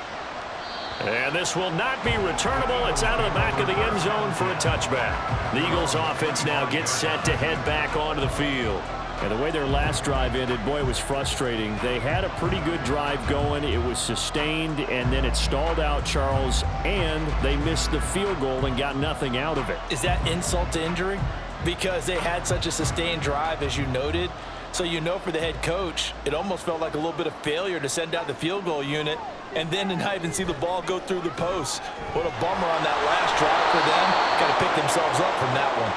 And this will not be returnable. It's out of the back of the end zone for a touchback. The Eagles offense now gets set to head back onto the field. And the way their last drive ended, boy, it was frustrating. They had a pretty good drive going. It was sustained, and then it stalled out, Charles, and they missed the field goal and got nothing out of it. Is that insult to injury? Because they had such a sustained drive, as you noted. So you know for the head coach, it almost felt like a little bit of failure to send out the field goal unit and then to not even see the ball go through the post. What a bummer on that last drive for them. Got to pick themselves up from that one.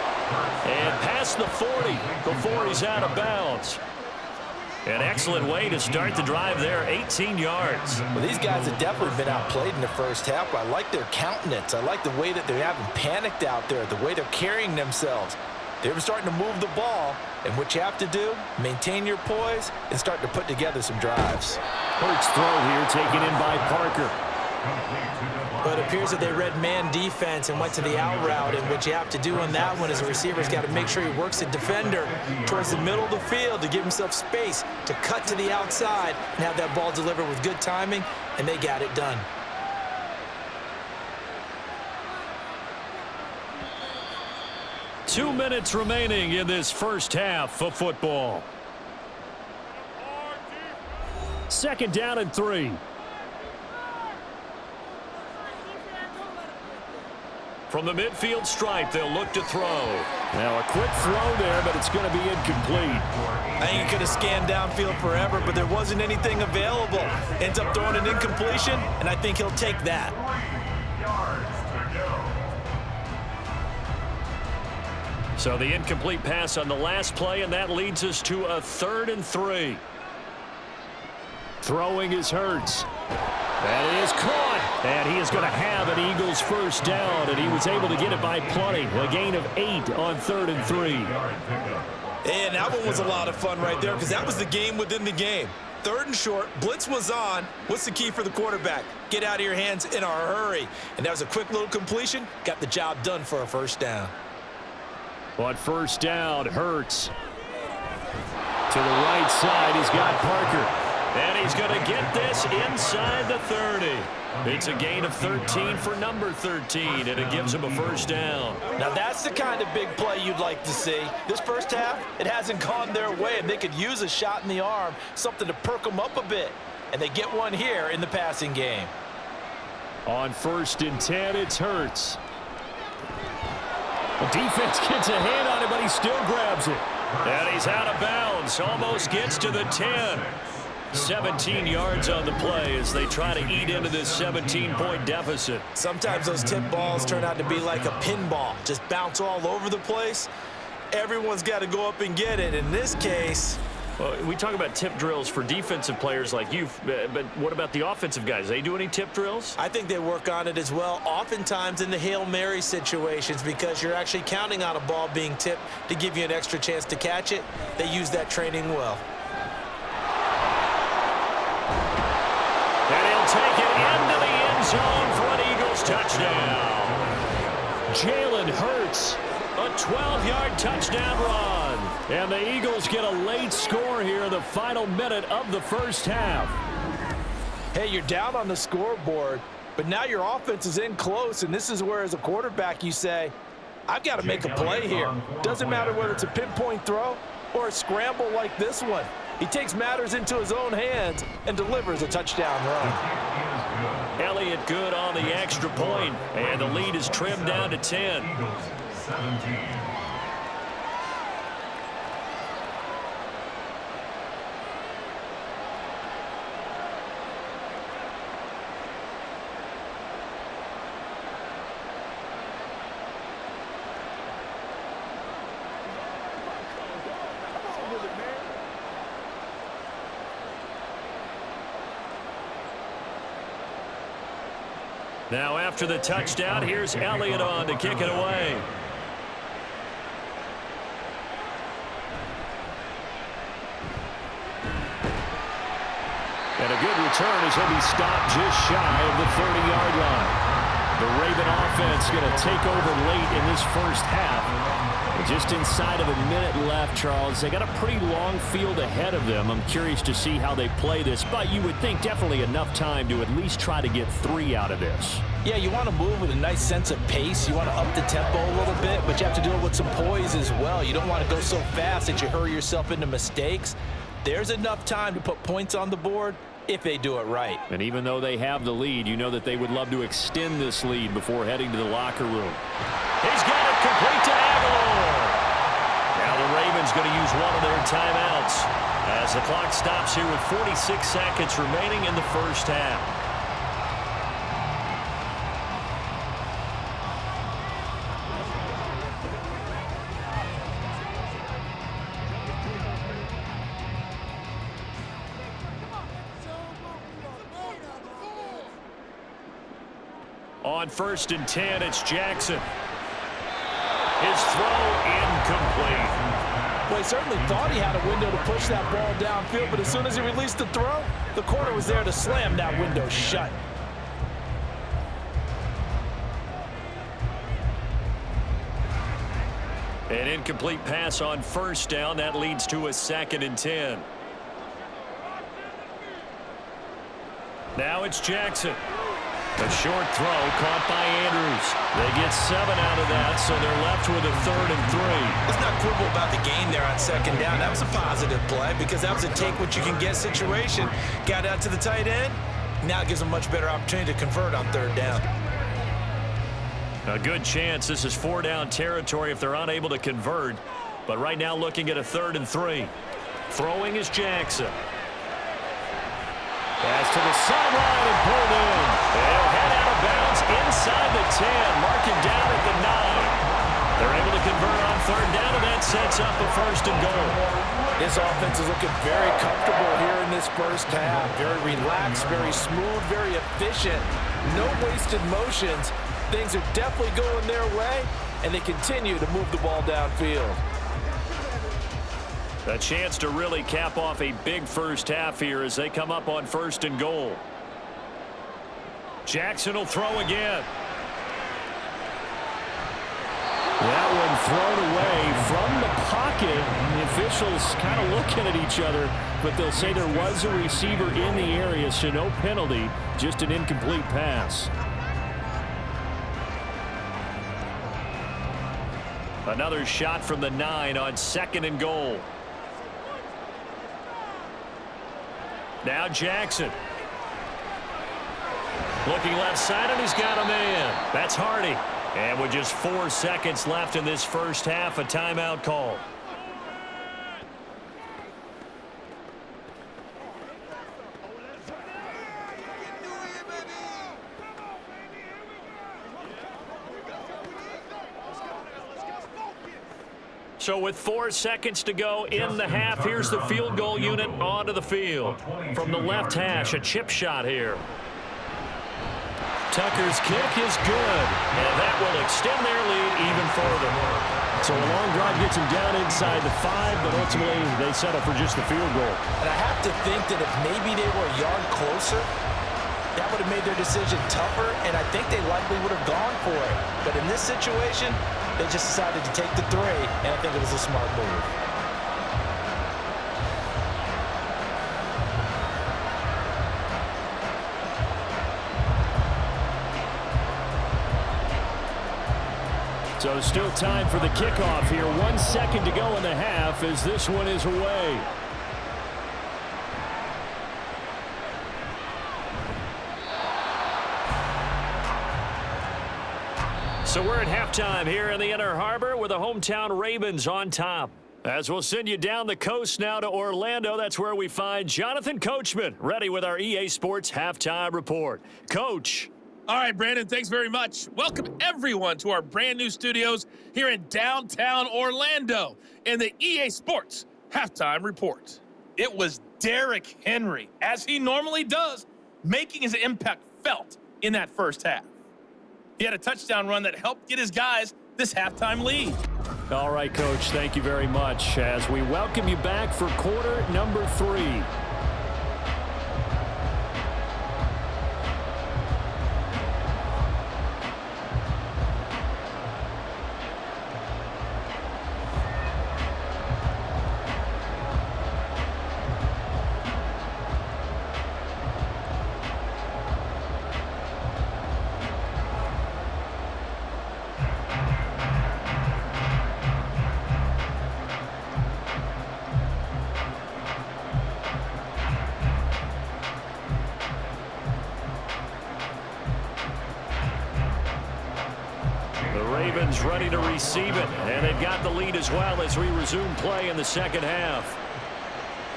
And past the 40 before he's out of bounds. An excellent way to start the drive there, 18 yards. Well, these guys have definitely been outplayed in the first half. I like their countenance. I like the way that they haven't panicked out there, the way they're carrying themselves. They're starting to move the ball, and what you have to do, maintain your poise and start to put together some drives. Hurts throw here taken in by Parker. But it appears that they read man defense and went to the out route, and what you have to do on that one is a receiver's got to make sure he works the defender towards the middle of the field to give himself space to cut to the outside and have that ball delivered with good timing, and they got it done. Two minutes remaining in this first half of football. Second down and 3. From the midfield stripe, they'll look to throw. Now a quick throw there, but it's going to be incomplete. I think he could have scanned downfield forever, but there wasn't anything available. Ends up throwing an incompletion, and I think he'll take that. 3 yards to go. So the incomplete pass on the last play, and that leads us to a 3rd and 3. Throwing is Hurts. That is caught. And he is going to have an Eagles first down, and he was able to get it by plenty. A gain of 8 on 3rd and 3. And that one was a lot of fun right there because that was the game within the game. 3rd and short, blitz was on. What's the key for the quarterback? Get out of your hands in a hurry. And that was a quick little completion. Got the job done for a first down. On first down, Hurts. To the right side, he's got Parker. And he's going to get this inside the 30. It's a gain of 13 for number 13, and it gives him a first down. Now that's the kind of big play you'd like to see. This first half, it hasn't gone their way, and they could use a shot in the arm, something to perk them up a bit. And they get one here in the passing game. On 1st and 10, it's Hurts. The defense gets a hand on it, but he still grabs it. And he's out of bounds, almost gets to the 10. 17 yards on the play as they try to eat into this 17-point deficit. Sometimes those tip balls turn out to be like a pinball, just bounce all over the place. Everyone's got to go up and get it. In this case, well, we talk about tip drills for defensive players like you, but what about the offensive guys? They do any tip drills? I think they work on it as well, oftentimes in the Hail Mary situations, because you're actually counting on a ball being tipped to give you an extra chance to catch it. They use that training well. And he'll take it into the end zone for an Eagles touchdown. Jalen Hurts, a 12-yard touchdown run. And the Eagles get a late score here in the final minute of the first half. Hey, you're down on the scoreboard, but now your offense is in close, and this is where, as a quarterback, you say, I've got to make a play here. Doesn't matter whether it's a pinpoint throw or a scramble like this one. He takes matters into his own hands and delivers a touchdown run. Elliott good on the extra point, and the lead is trimmed down to 10. Eagles 17. Now after the touchdown, here's Elliott on to kick it away. And a good return as he'll be stopped just shy of the 30-yard line. The Raven offense going to take over late in this first half. And just inside of a minute left, Charles. They got a pretty long field ahead of them. I'm curious to see how they play this, but you would think definitely enough time to at least try to get 3 out of this. Yeah, you want to move with a nice sense of pace. You want to up the tempo a little bit, but you have to do it with some poise as well. You don't want to go so fast that you hurry yourself into mistakes. There's enough time to put points on the board if they do it right. And even though they have the lead, you know that they would love to extend this lead before heading to the locker room. He's got it complete to Aguilar. Now the Ravens going to use one of their timeouts as the clock stops here with 46 seconds remaining in the first half. On 1st and 10, it's Jackson. His throw incomplete. Well, he certainly thought he had a window to push that ball downfield, but as soon as he released the throw, the corner was there to slam that window shut. An incomplete pass on 1st down. That leads to a 2nd and 10. Now it's Jackson. A short throw caught by Andrews. They get 7 out of that, so they're left with a 3rd and 3. Let's not quibble about the game there on 2nd down. That was a positive play because that was a take-what-you-can-get situation. Got out to the tight end. Now it gives them a much better opportunity to convert on 3rd down. A good chance this is 4-down territory if they're unable to convert. But right now looking at a 3rd and 3. Throwing is Jackson. Pass to the sideline and pulled in. They'll head out of bounds inside the 10. Mark it down at the 9. They're able to convert on 3rd down, and that sets up a 1st and goal. This offense is looking very comfortable here in this first half. Very relaxed, very smooth, very efficient. No wasted motions. Things are definitely going their way, and they continue to move the ball downfield. A chance to really cap off a big first half here as they come up on 1st and goal. Jackson will throw again. That one thrown away from the pocket. The officials kind of looking at each other, but they'll say there was a receiver in the area, so no penalty, just an incomplete pass. Another shot from the 9 on 2nd and goal. Now Jackson. Looking left side, and he's got a man. That's Hardy. And with just 4 seconds left in this first half, a timeout call. So with 4 seconds to go in the half, here's the field goal unit onto the field. From the left hash, a chip shot here. Tucker's kick is good, and that will extend their lead even further. So a long drive gets them down inside the 5, but ultimately they settle for just the field goal. And I have to think that if maybe they were a yard closer, that would have made their decision tougher, and I think they likely would have gone for it. But in this situation, they just decided to take the 3, and I think it was a smart move. So still time for the kickoff here. 1 second to go in the half as this one is away. So we're at halftime here in the Inner Harbor with the hometown Ravens on top. As we'll send you down the coast now to Orlando, that's where we find Jonathan Coachman ready with our EA Sports Halftime Report. Coach. All right, Brandon, thanks very much. Welcome, everyone, to our brand new studios here in downtown Orlando in the EA Sports Halftime Report. It was Derrick Henry, as he normally does, making his impact felt in that first half. He had a touchdown run that helped get his guys this halftime lead. All right, Coach, thank you very much as we welcome you back for quarter number 3. Ready to receive it, and they've got the lead as well as we resume play in the second half.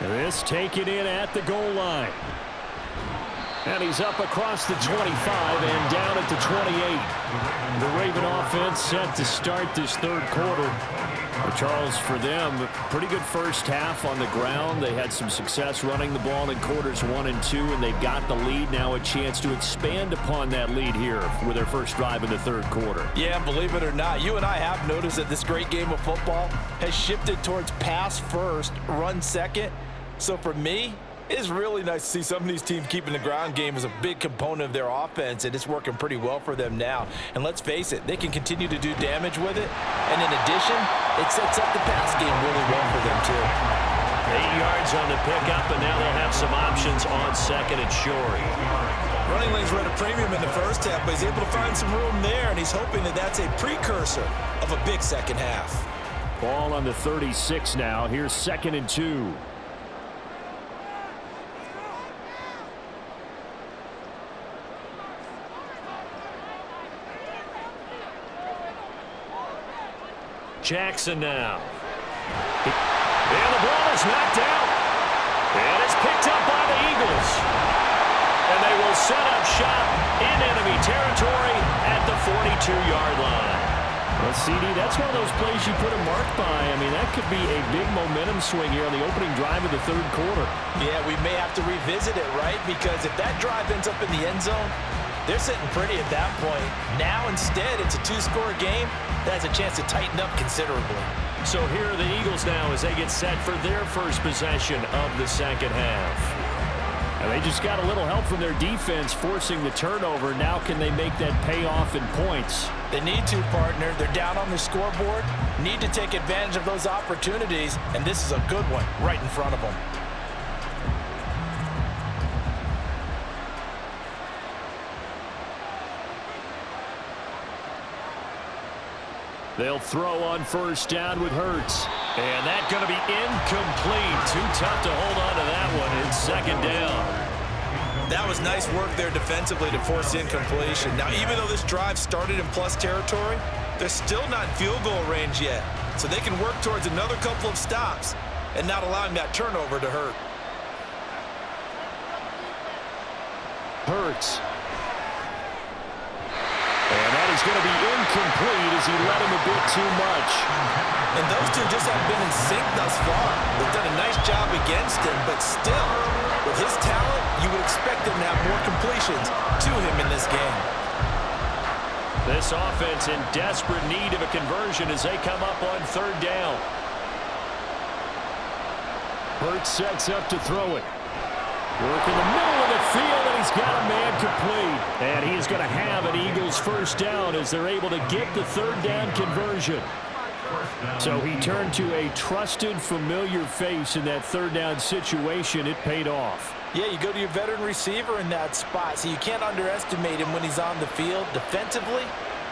This taken in at the goal line. And he's up across the 25 and down at the 28. The Raven offense set to start this third quarter. Well, Charles, for them, pretty good first half on the ground. They had some success running the ball in quarters 1 and 2, and they've got the lead. Now a chance to expand upon that lead here with their first drive in the third quarter. Yeah, believe it or not, you and I have noticed that this great game of football has shifted towards pass first, run second. So for me, it's really nice to see some of these teams keeping the ground game as a big component of their offense, and it's working pretty well for them now. And let's face it, they can continue to do damage with it. And in addition, it sets up the pass game really well for them, too. 8 yards on the pickup, and now they'll have some options on second and short. Running lanes were at a premium in the first half, but he's able to find some room there, and he's hoping that that's a precursor of a big second half. Ball on the 36 now. Here's 2nd and 2. Jackson now. And the ball is knocked out. And it's picked up by the Eagles. And they will set up shop in enemy territory at the 42-yard line. Well, CD, that's one of those plays you put a mark by. I mean, that could be a big momentum swing here on the opening drive of the third quarter. Yeah, we may have to revisit it, right? Because if that drive ends up in the end zone, they're sitting pretty at that point. Now, instead, it's a two-score game that has a chance to tighten up considerably. So here are the Eagles now as they get set for their first possession of the second half. And they just got a little help from their defense forcing the turnover. Now can they make that pay off in points? They need to, partner. They're down on the scoreboard, need to take advantage of those opportunities, and this is a good one right in front of them. They'll throw on first down with Hurts. And that's going to be incomplete. Too tough to hold on to that one. It's second down. That was nice work there defensively to force incompletion. Now, even though this drive started in plus territory, they're still not in field goal range yet. So they can work towards another couple of stops and not allowing that turnover to hurt. Hurts. And that is going to be incomplete as he led him a bit too much. And those two just haven't been in sync thus far. They've done a nice job against him, but still, with his talent, you would expect him to have more completions to him in this game. This offense in desperate need of a conversion as they come up on third down. Hurts sets up to throw it. Work in the middle of the field, and he's got a man complete. And he is going to have an Eagles first down as they're able to get the third down conversion. So he turned to a trusted, familiar face in that third down situation. It paid off. Yeah, you go to your veteran receiver in that spot, so you can't underestimate him when he's on the field. Defensively,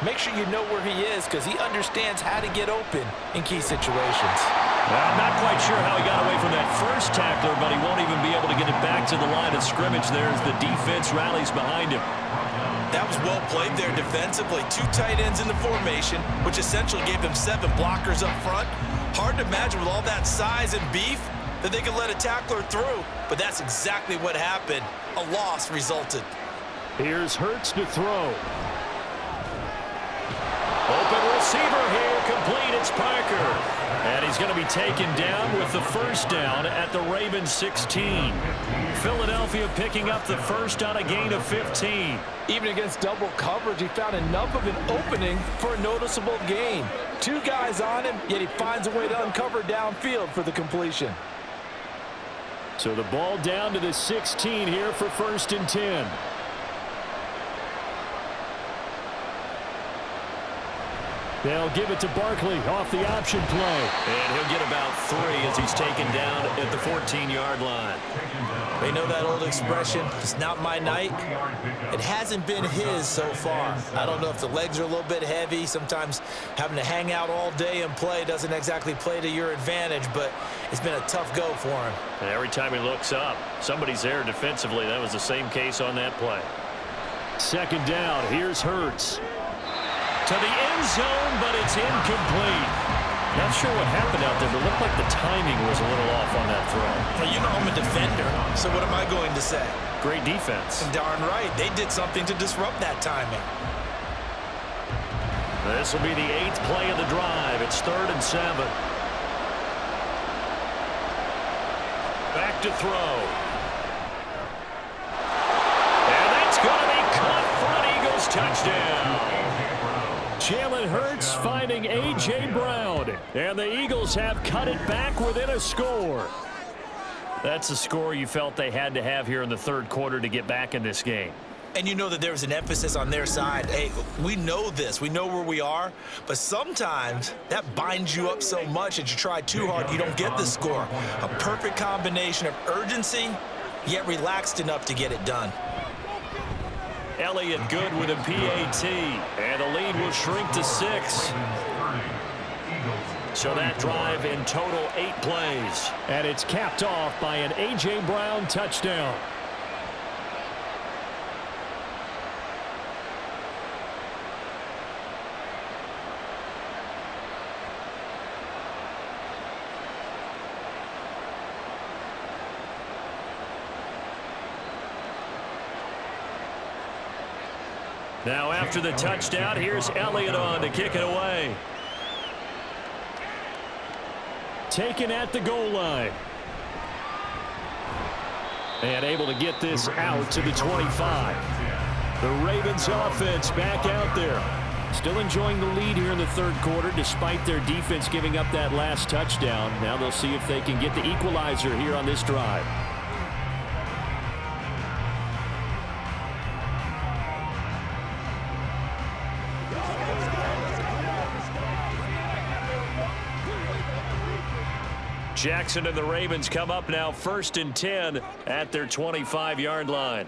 make sure you know where he is because he understands how to get open in key situations. I'm not quite sure how he got away from that first tackler, but he won't even be able to get it back to the line of scrimmage there as the defense rallies behind him. That was well played there defensively. Two tight ends in the formation, which essentially gave them 7 blockers up front. Hard to imagine with all that size and beef that they could let a tackler through, but that's exactly what happened. A loss resulted. Here's Hurts to throw. Open receiver here, complete. It's Parker. And he's going to be taken down with the first down at the Ravens 16. Philadelphia picking up the first on a gain of 15. Even against double coverage, he found enough of an opening for a noticeable gain. 2 guys on him, yet he finds a way to uncover downfield for the completion. So the ball down to the 16 here for first and 10. They'll give it to Barkley off the option play. And he'll get about 3 as he's taken down at the 14-yard line. They know that old expression, it's not my night. It hasn't been his so far. I don't know if the legs are a little bit heavy. Sometimes having to hang out all day and play doesn't exactly play to your advantage, but it's been a tough go for him. And every time he looks up, somebody's there defensively. That was the same case on that play. Second down, here's Hurts. To the end zone, but it's incomplete. Not sure what happened out there, but it looked like the timing was a little off on that throw. Well, you know I'm a defender, so what am I going to say? Great defense. Darn right. They did something to disrupt that timing. This will be the 8th play of the drive. It's 3rd and 7. Back to throw. And that's going to be caught for an Eagles touchdown. Jalen Hurts finding A.J. Brown. And the Eagles have cut it back within a score. That's a score you felt they had to have here in the third quarter to get back in this game. And you know that there's an emphasis on their side. Hey, we know this. We know where we are. But sometimes that binds you up so much that you try too hard, you don't get the score. A perfect combination of urgency, yet relaxed enough to get it done. Elliott good with a PAT. And the lead will shrink to 6. So that drive in total 8 plays. And it's capped off by an A.J. Brown touchdown. Now after the touchdown, here's Elliott on to kick it away. Taken at the goal line. And able to get this out to the 25. The Ravens offense back out there. Still enjoying the lead here in the third quarter despite their defense giving up that last touchdown. Now they'll see if they can get the equalizer here on this drive. Jackson and the Ravens come up now 1st and 10 at their 25-yard line.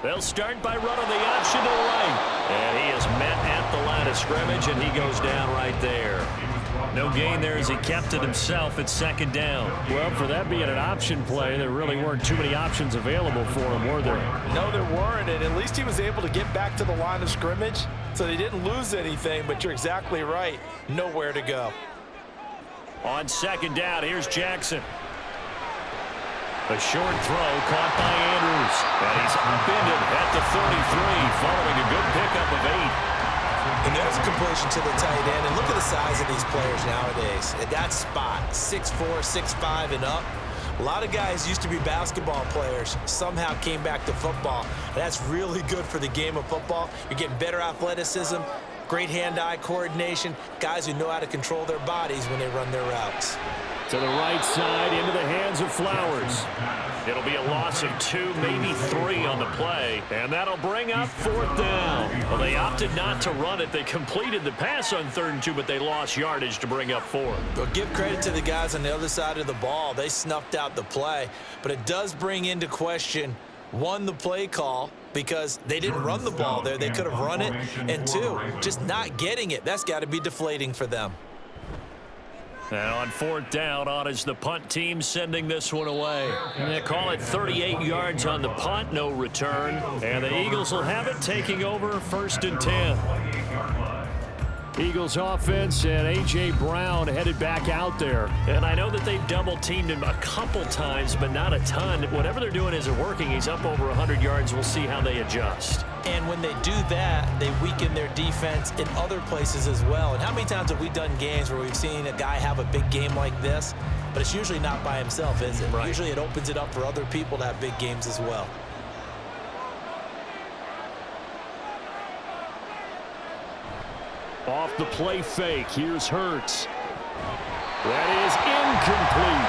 They'll start by running the option to the right. And he is met at the line of scrimmage, and he goes down right there. No gain there as he kept it himself at 2nd down. Well, for that being an option play, there really weren't too many options available for him, were there? No, there weren't, and at least he was able to get back to the line of scrimmage, so they didn't lose anything, but you're exactly right. Nowhere to go. On 2nd down, here's Jackson. A short throw caught by Andrews. And he's upended at the 33 following a good pickup of 8. And there's a completion to the tight end. And look at the size of these players nowadays. At that spot, 6'4", 6'5", and up. A lot of guys used to be basketball players, somehow came back to football. That's really good for the game of football. You're getting better athleticism, great hand-eye coordination, guys who know how to control their bodies when they run their routes. To the right side, into the hands of Flowers. It'll be a loss of 2, maybe 3 on the play, and that'll bring up 4th down. Well, they opted not to run it. They completed the pass on 3rd and 2, but they lost yardage to bring up 4. Well, give credit to the guys on the other side of the ball. They snuffed out the play, but it does bring into question, 1, the play call, because they didn't run the ball there. They could have run it, and 2, just not getting it. That's got to be deflating for them. Now on 4th down, on is the punt team sending this one away. And they call it 38 yards on the punt, no return. And the Eagles will have it taking over 1st and 10. Eagles offense and A.J. Brown headed back out there. And I know that they've double-teamed him a couple times, but not a ton. Whatever they're doing isn't working. He's up over 100 yards. We'll see how they adjust. And when they do that, they weaken their defense in other places as well. And how many times have we done games where we've seen a guy have a big game like this, but it's usually not by himself, is it? Right. Usually it opens it up for other people to have big games as well. Off the play fake, here's Hurts. That is incomplete.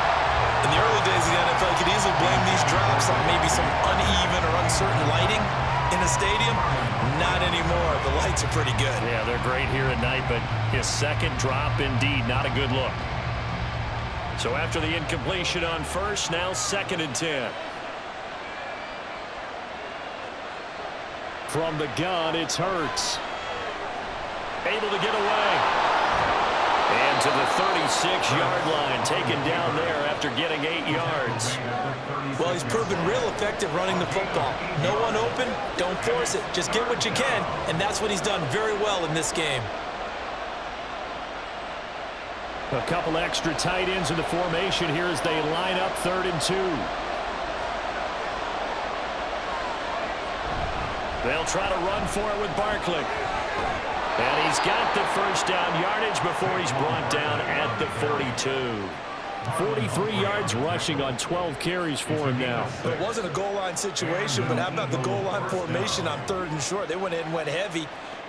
In the early days of the NFL, you could easily blame these drops on maybe some uneven or uncertain lighting in a stadium. Not anymore. The lights are pretty good. Yeah, they're great here at night, but his 2nd drop, indeed, not a good look. So after the incompletion on 1st, now 2nd and 10. From the gun, it's Hurts. Able to get away. And to the 36-yard line, taken down there after getting 8 yards. Well, he's proven real effective running the football. No one open, don't force it. Just get what you can, and that's what he's done very well in this game. A couple extra tight ends in the formation here as they line up 3rd and 2. They'll try to run for it with Barkley. And he's got the 1st down yardage before he's brought down at the 42. 43 yards rushing on 12 carries for him now. It wasn't a goal line situation, but how about the goal line formation on 3rd and short? They went in and went heavy.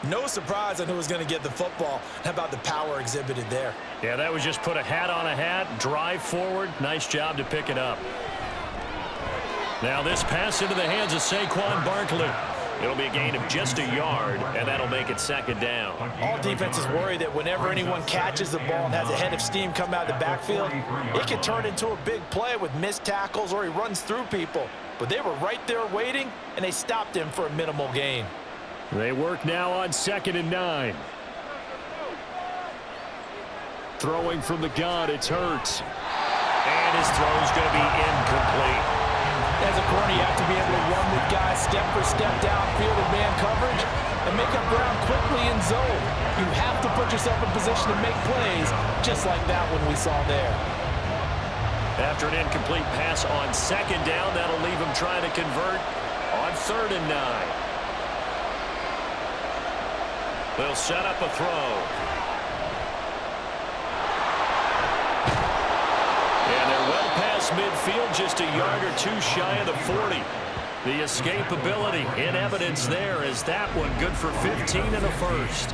No surprise on who was going to get the football. How about the power exhibited there? Yeah, that was just put a hat on a hat, drive forward. Nice job to pick it up. Now this pass into the hands of Saquon Barkley. It'll be a gain of just a yard, and that'll make it 2nd down. All defenses worry that whenever anyone catches the ball and has a head of steam come out of the backfield, it can turn into a big play with missed tackles or he runs through people. But they were right there waiting, and they stopped him for a minimal gain. They work now on 2nd and 9. Throwing from the gun, it's Hurts. And his throw's going to be incomplete. As a corner, you have to be able to run with guys step for step downfield in man coverage and make up ground quickly in zone. You have to put yourself in position to make plays, just like that one we saw there. After an incomplete pass on 2nd down, that'll leave him trying to convert on 3rd and 9. They'll set up a throw. And they're well past midfield, just a yard or two shy of the 40. The escapability in evidence there as that one good for 15 and a first.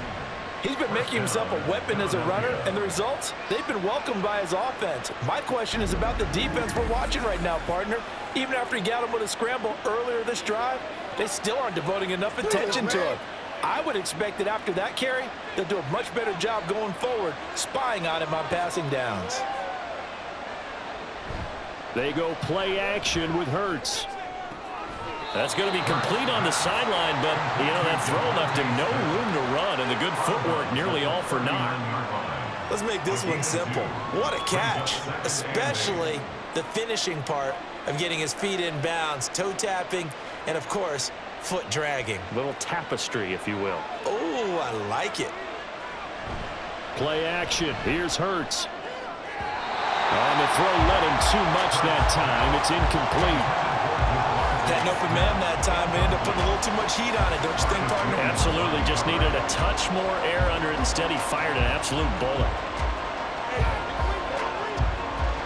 He's been making himself a weapon as a runner, and the results, they've been welcomed by his offense. My question is about the defense we're watching right now, partner. Even after he got him with a scramble earlier this drive, they still aren't devoting enough attention to him. I would expect that after that carry, they'll do a much better job going forward, spying on him on passing downs. They go play action with Hurts. That's going to be complete on the sideline, but, you know, that throw left him no room to run, and the good footwork nearly all for naught. Let's make this one simple. What a catch, especially the finishing part of getting his feet in bounds, toe tapping, and, of course, foot dragging. Little tapestry, if you will. Oh, I like it. Play action. Here's Hurts. And the throw led him too much that time. It's incomplete. Had an open man that time, but ended up putting a little too much heat on it, don't you think, partner? Absolutely. Just needed a touch more air under it. Instead, he fired an absolute bullet.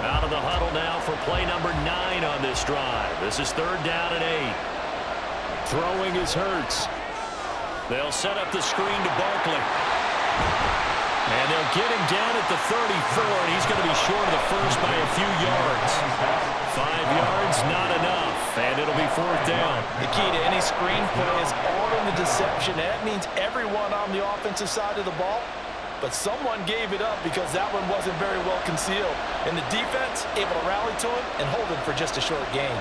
Out of the huddle now for play number 9 on this drive. This is 3rd down and 8. Throwing is Hurts. They'll set up the screen to Barkley. And they'll get him down at the 34, and he's going to be short of the first by a few yards. 5 yards, not enough, and it'll be 4th down. The key to any screen play is all in the deception. That means everyone on the offensive side of the ball, but someone gave it up because that one wasn't very well concealed. And the defense able to rally to him and hold him for just a short gain.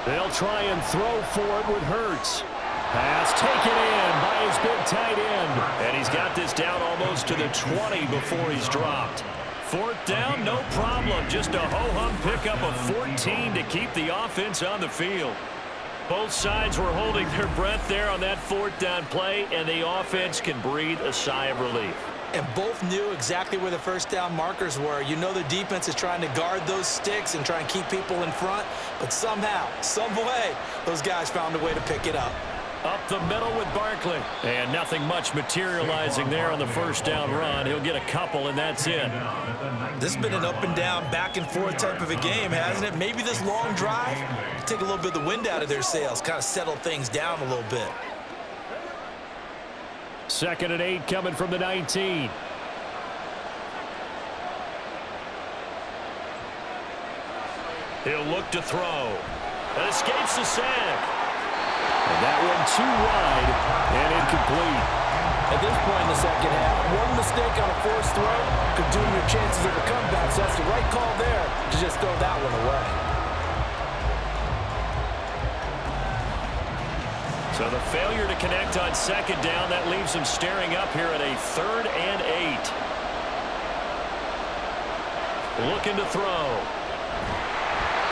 They'll try and throw for it with Hurts. Pass taken in by his big tight end. And he's got this down almost to the 20 before he's dropped. 4th down, no problem. Just a ho-hum pickup of 14 to keep the offense on the field. Both sides were holding their breath there on that 4th down play, and the offense can breathe a sigh of relief. And both knew exactly where the first down markers were. You know the defense is trying to guard those sticks and try and keep people in front, but somehow, some way, those guys found a way to pick it up. Up the middle with Barkley. And nothing much materializing there on the first down run. He'll get a couple, and that's it. This has been an up and down, back and forth type of a game, hasn't it? Maybe this long drive take a little bit of the wind out of their sails, kind of settle things down a little bit. 2nd and 8 coming from the 19. He'll look to throw. And escapes the sack. And that one too wide and incomplete. At this point in the second half, one mistake on a forced throw could doom your chances of a comeback. So that's the right call there to just throw that one away. So the failure to connect on 2nd down, that leaves him staring up here at a 3rd and 8. Looking to throw.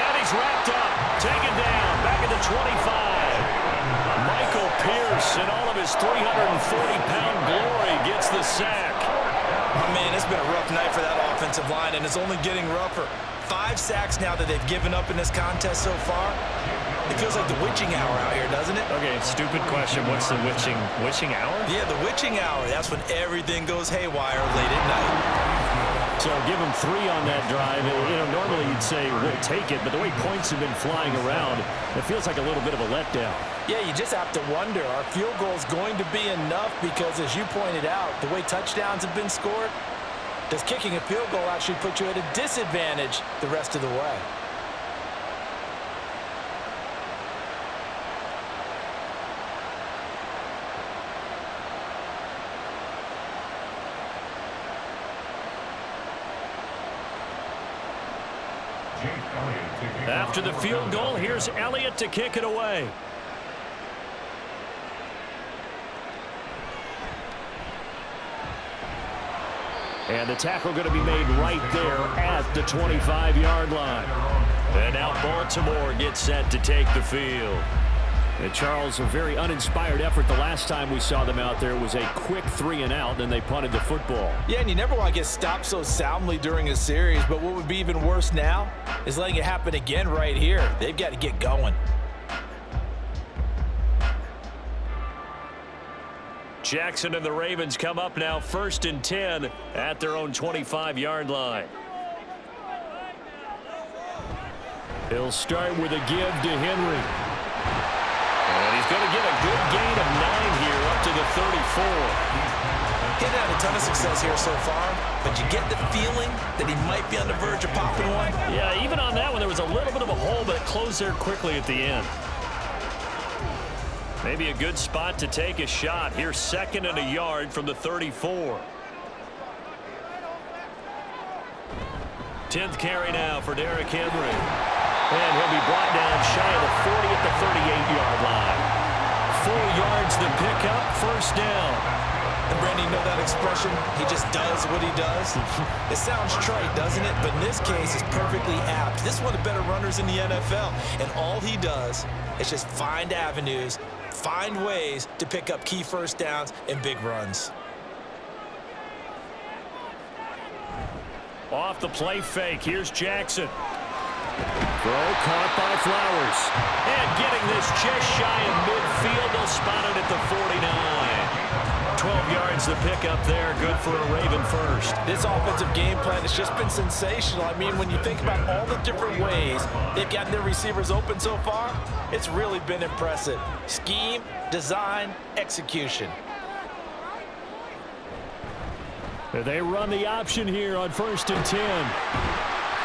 And he's wrapped up. Taken down. Back at the 25. Michael Pierce, in all of his 340-pound glory, gets the sack. Oh, man, it's been a rough night for that offensive line, and it's only getting rougher. 5 sacks now that they've given up in this contest so far. It feels like the witching hour out here, doesn't it? Okay, stupid question. What's the witching hour? Yeah, the witching hour. That's when everything goes haywire late at night. So give him 3 on that drive. You know, normally you'd say we'll take it, but the way points have been flying around, it feels like a little bit of a letdown. Yeah, you just have to wonder, are field goals going to be enough? Because as you pointed out, the way touchdowns have been scored, does kicking a field goal actually put you at a disadvantage the rest of the way? After the field goal, here's Elliott to kick it away. And the tackle going to be made right there at the 25-yard line. And now Baltimore gets set to take the field. And Charles, a very uninspired effort the last time we saw them out there. It was a quick 3-and-out, then they punted the football. Yeah, and you never want to get stopped so soundly during a series, but what would be even worse now is letting it happen again right here. They've got to get going. Jackson and the Ravens come up now 1st and 10 at their own 25-yard line. He'll start with a give to Henry. And he's going to get a good gain of 9 here up to the 34. He's had a ton of success here so far, but you get the feeling that he might be on the verge of popping one. Yeah, even on that one, there was a little bit of a hole, but it closed there quickly at the end. Maybe a good spot to take a shot. Here's 2nd and a yard from the 34. 10th carry now for Derrick Henry. And he'll be brought down shy of the 40 at the 38-yard line. 4 yards the pickup, 1st down. And Brandon, you know that expression? He just does what he does. It sounds trite, doesn't it? But in this case, it's perfectly apt. This is one of the better runners in the NFL. And all he does is just find avenues, find ways to pick up key 1st downs and big runs. Off the play fake, here's Jackson. Throw caught by Flowers. And getting this just shy of midfield. They'll spot it at the 49. 12 yards the pickup there. Good for a Raven first. This offensive game plan has just been sensational. I mean, when you think about all the different ways they've gotten their receivers open so far, it's really been impressive. Scheme, design, execution. They run the option here on 1st and 10.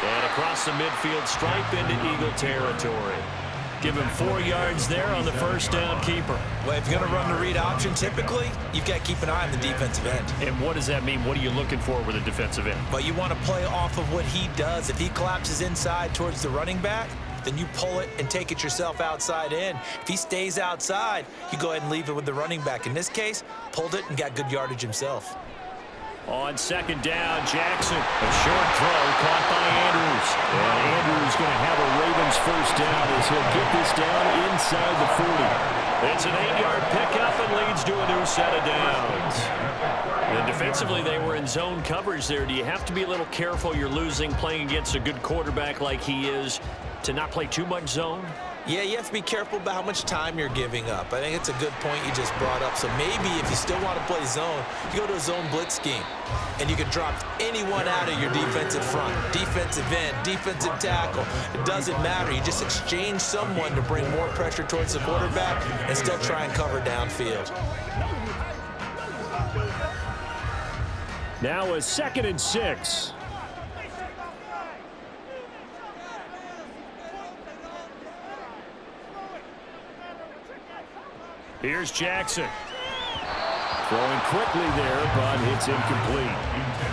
And across the midfield stripe into Eagle territory. Give him 4 yards there on the 1st down keeper. Well, if you're going to run the read option, typically, you've got to keep an eye on the defensive end. And what does that mean? What are you looking for with a defensive end? But you want to play off of what he does. If he collapses inside towards the running back, then you pull it and take it yourself outside in. If he stays outside, you go ahead and leave it with the running back. In this case, pulled it and got good yardage himself. On 2nd down, Jackson. A short throw caught by Andrews. And Andrews going to have a Ravens 1st down as he'll get this down inside the 40. It's an 8-yard pickup and leads to a new set of downs. And defensively, they were in zone coverage there. Do you have to be a little careful? You're losing playing against a good quarterback like he is to not play too much zone? Yeah, you have to be careful about how much time you're giving up. I think it's a good point you just brought up. So maybe if you still want to play zone, you go to a zone blitz scheme. And you can drop anyone out of your defensive front. Defensive end, defensive tackle. It doesn't matter. You just exchange someone to bring more pressure towards the quarterback and still try and cover downfield. Now a 2nd and 6. Here's Jackson. Throwing quickly there, but it's incomplete.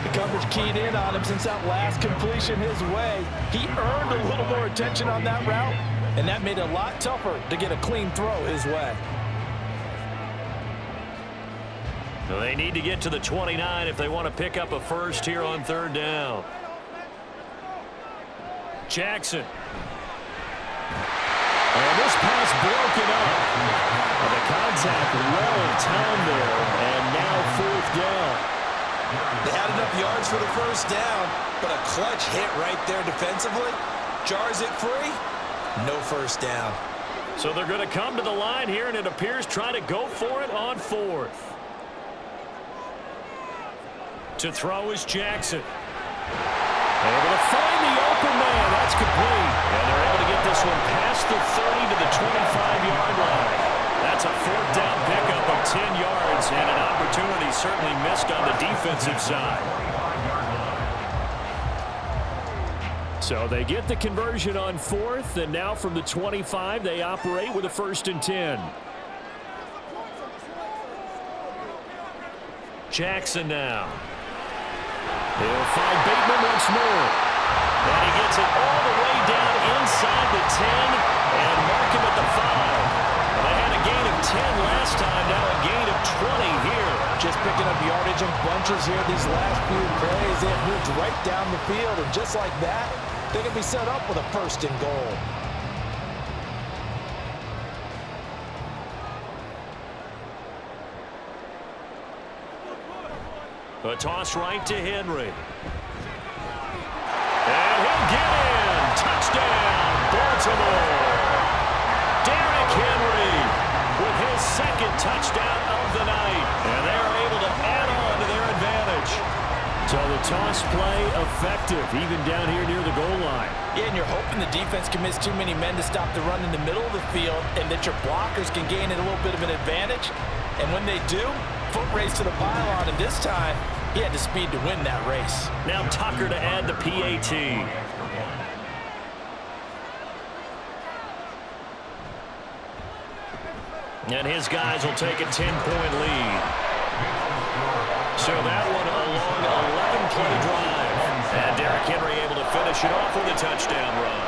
The coverage keyed in on him since that last completion his way. He earned a little more attention on that route, and that made it a lot tougher to get a clean throw his way. So they need to get to the 29 if they want to pick up a 1st here on 3rd down. Jackson. And this pass broken up. And the contact well timed there, and now 4th down. They had enough yards for the 1st down, but a clutch hit right there defensively. Jars it free, no 1st down. So they're going to come to the line here, and it appears trying to go for it on 4th. To throw is Jackson. Able to find the open man. That's complete. And they're able to get this one past the 30 to the 25-yard line. That's a 4th down pickup of 10 yards and an opportunity certainly missed on the defensive side. So they get the conversion on 4th, and now from the 25 they operate with a 1st and 10. Jackson now. He'll find Bateman once more. And he gets it all the way down inside the 10 and mark him at the 5. They had a gain of 10 last time, now a gain of 20 here. Just picking up yardage in bunches here these last few plays. They have moved right down the field, and just like that, they can be set up with a 1st and goal. A toss right to Henry. And he'll get in. Touchdown, Baltimore. Derrick Henry with his second touchdown of the night. And they're able to add on to their advantage. So the toss play effective, even down here near the goal line. Yeah, and you're hoping the defense commits too many men to stop the run in the middle of the field and that your blockers can gain a little bit of an advantage. And when they do, foot race to the pylon, and this time he had the speed to win that race. Now Tucker to add the PAT. And his guys will take a 10-point lead. So that one a long 11-play drive. And Derrick Henry able to finish it off with a touchdown run.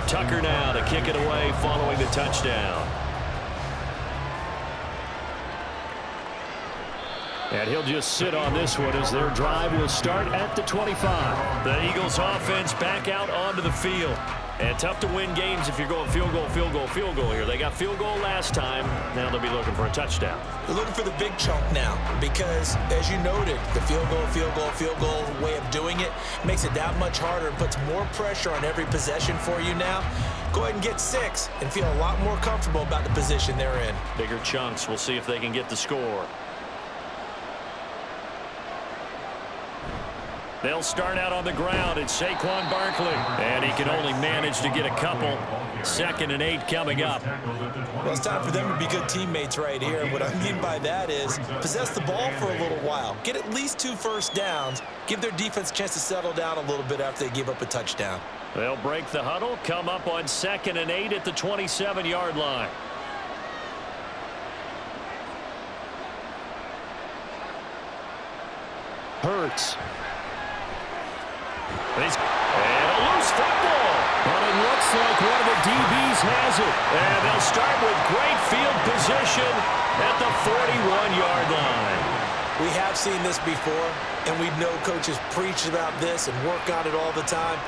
Tucker now to kick it away following the touchdown. And he'll just sit on this one as their drive will start at the 25. The Eagles offense back out onto the field. And tough to win games if you're going field goal, field goal, field goal here. They got field goal last time. Now they'll be looking for a touchdown. They're looking for the big chunk now because, as you noted, the field goal way of doing it makes it that much harder and puts more pressure on every possession for you now. Go ahead and get 6 and feel a lot more comfortable about the position they're in. Bigger chunks. We'll see if they can get the score. They'll start out on the ground. It's Saquon Barkley. And he can only manage to get a couple. 2nd and 8 coming up. Well, it's time for them to be good teammates right here. And what I mean by that is possess the ball for a little while. Get at least 2 first downs. Give their defense a chance to settle down a little bit after they give up a touchdown. They'll break the huddle. Come up on 2nd and 8 at the 27-yard line. Hurts. And a loose football. But it looks like one of the DBs has it. And they'll start with great field position at the 41-yard line. We have seen this before, and we know coaches preach about this and work on it all the time.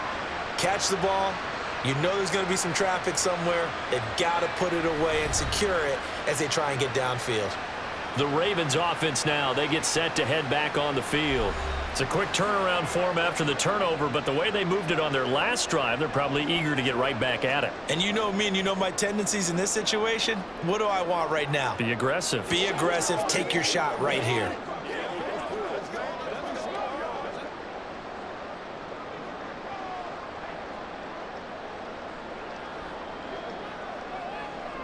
Catch the ball. You know there's going to be some traffic somewhere. They've got to put it away and secure it as they try and get downfield. The Ravens offense now, they get set to head back on the field. It's a quick turnaround for them after the turnover, but the way they moved it on their last drive, they're probably eager to get right back at it. And you know me and you know my tendencies in this situation. What do I want right now? Be aggressive. Be aggressive. Take your shot right here.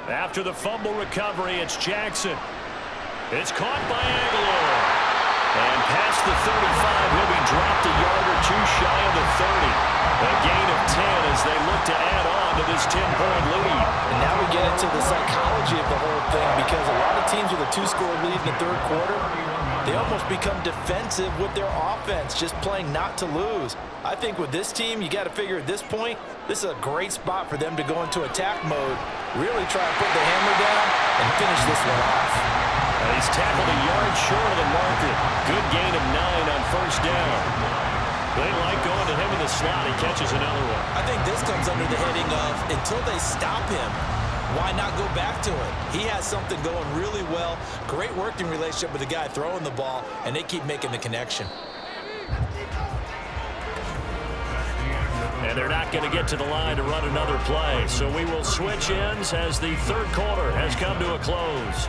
After the fumble recovery, it's Jackson. It's caught by Aguilar. And past the 35, he'll be dropped a yard or 2 shy of the 30. A gain of 10 as they look to add on to this 10-point lead. And now we get into the psychology of the whole thing because a lot of teams with a 2-score lead in the 3rd quarter, they almost become defensive with their offense, just playing not to lose. I think with this team, you got to figure at this point, this is a great spot for them to go into attack mode, really try and put the hammer down and finish this one off. And he's tackled a yard short of the marker. Good gain of 9 on 1st down. They like going to him in the slot. He catches another one. I think this comes under the heading of until they stop him, why not go back to it? He has something going really well. Great working relationship with the guy throwing the ball, and they keep making the connection. And they're not going to get to the line to run another play. So we will switch ends as the 3rd quarter has come to a close.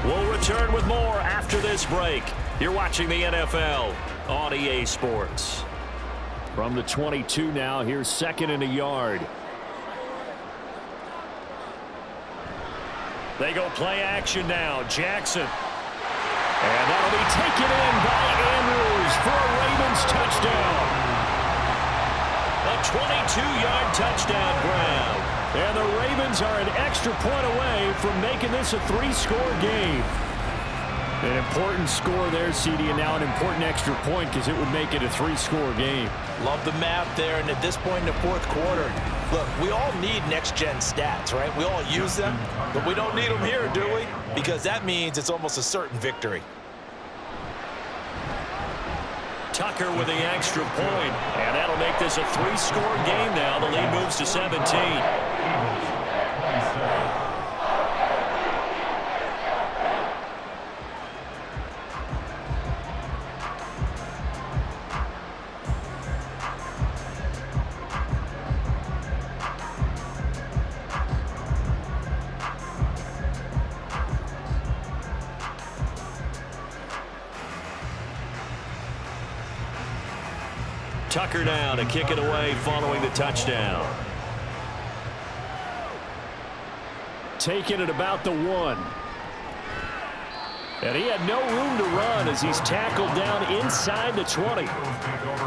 We'll return with more after this break. You're watching the NFL on EA Sports. From the 22 now, here's 2nd and a yard. They go play action now. Jackson. And that'll be taken in by Andrews for a Ravens touchdown. A 22-yard touchdown grab. And the Ravens are an extra point away from making this a 3-score game. An important score there, CD, and now an important extra point because it would make it a 3-score game. Love the math there, and at this point in the 4th quarter, Look, we all need next-gen stats, right? We all use them, but we don't need them here, do we? Because that means it's almost a certain victory. Tucker with the extra point, and that'll make this a 3-score game now. The lead moves to 17. Tucker now to kick it away following the touchdown. Taking it about the 1. And he had no room to run as he's tackled down inside the 20.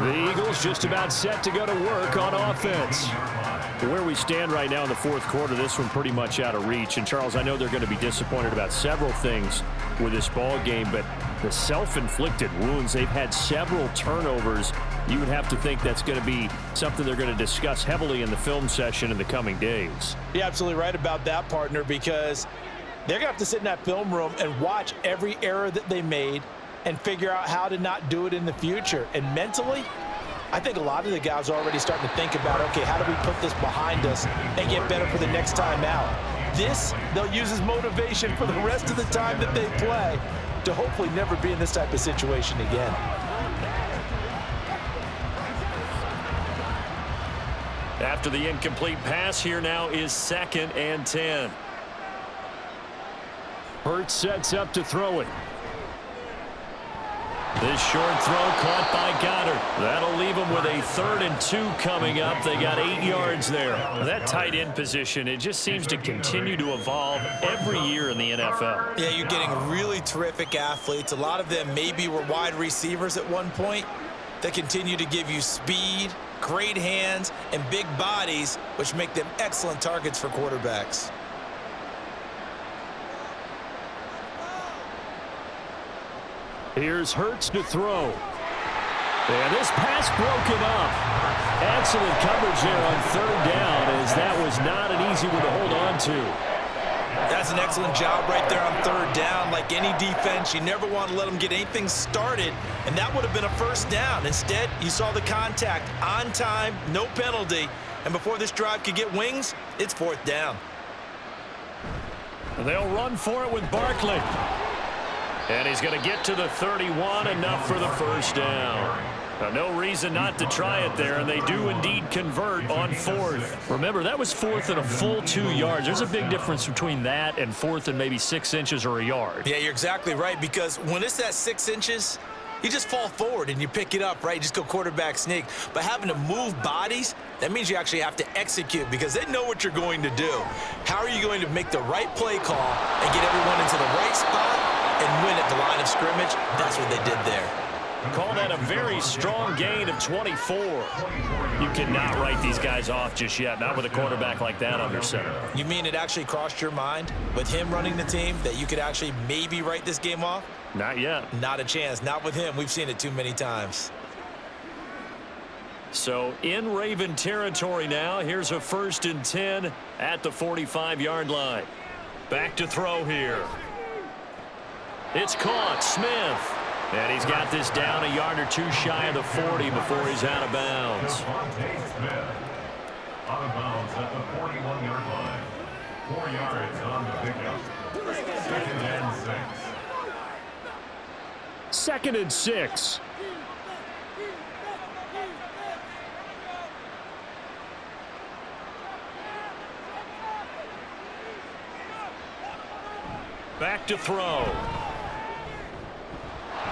The Eagles just about set to go to work on offense. Where we stand right now in the fourth quarter, this one pretty much out of reach. And, Charles, I know they're going to be disappointed about several things with this ball game, but the self-inflicted wounds, they've had several turnovers. You would have to think that's going to be something they're going to discuss heavily in the film session in the coming days. You're absolutely right about that, partner, because they're going to have to sit in that film room and watch every error that they made and figure out how to not do it in the future. And mentally, I think a lot of the guys are already starting to think about, okay, how do we put this behind us and get better for the next time out? This, they'll use as motivation for the rest of the time that they play to hopefully never be in this type of situation again. After the incomplete pass, here now is 2nd and 10. Hurts sets up to throw it. This short throw caught by Goddard. That'll leave them with a 3rd and 2 coming up. They got 8 yards there. That tight end position, it just seems to continue to evolve every year in the NFL. Yeah, you're getting really terrific athletes. A lot of them maybe were wide receivers at one point. They continue to give you speed, great hands, and big bodies, which make them excellent targets for quarterbacks. Here's Hurts to throw. And this pass broken up. Excellent coverage there on 3rd down, as that was not an easy one to hold on to. That's an excellent job right there on 3rd down. Like any defense, you never want to let them get anything started, and that would have been a 1st down. Instead, you saw the contact on time, no penalty, and before this drive could get wings, it's 4th down. They'll run for it with Barkley. And he's going to get to the 31, enough for the 1st down. No reason not to try it there, and they do indeed convert on 4th. Remember, that was 4th and a full 2 yards. There's a big difference between that and 4th and maybe 6 inches or a yard. Yeah, you're exactly right, because when it's that 6 inches, you just fall forward and you pick it up, right? You just go quarterback sneak. But having to move bodies, that means you actually have to execute because they know what you're going to do. How are you going to make the right play call and get everyone into the right spot and win at the line of scrimmage? That's what they did there. Call that a very strong gain of 24. You cannot write these guys off just yet, not with a quarterback like that under center. You mean it actually crossed your mind with him running the team that you could actually maybe write this game off? Not yet. Not a chance. Not with him. We've seen it too many times. So in Raven territory now. Here's a 1st and 10 at the 45-yard line. Back to throw here. It's caught. Smith. And he's got this down a yard or two shy of the 40 before he's out of bounds. Smith out of bounds at the 41-yard line. 4 yards on the pickup. 2nd and 6. 2nd and 6. Back to throw.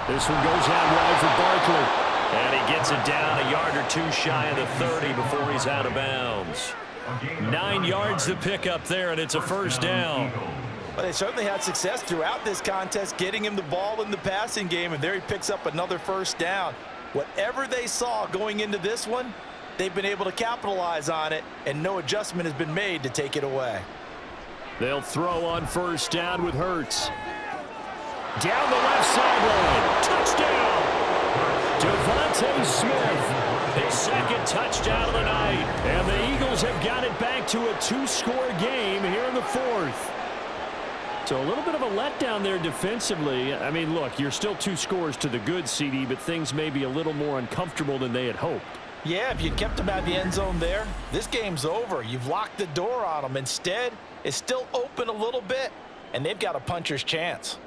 This one goes out wide for Barkley. And he gets it down a yard or two shy of the 30 before he's out of bounds. 9 yards to pick up there, and it's a 1st down. Well, they certainly had success throughout this contest, getting him the ball in the passing game, and there he picks up another 1st down. Whatever they saw going into this one, they've been able to capitalize on it, and no adjustment has been made to take it away. They'll throw on 1st down with Hurts. Down the left sideline. Touchdown! Devontae Smith, his second touchdown of the night. And the Eagles have got it back to a 2-score game here in the fourth. So a little bit of a letdown there defensively. I mean, look, you're still 2 scores to the good, CD, but things may be a little more uncomfortable than they had hoped. Yeah, if you kept them out of the end zone there, this game's over. You've locked the door on them. Instead, it's still open a little bit, and they've got a puncher's chance.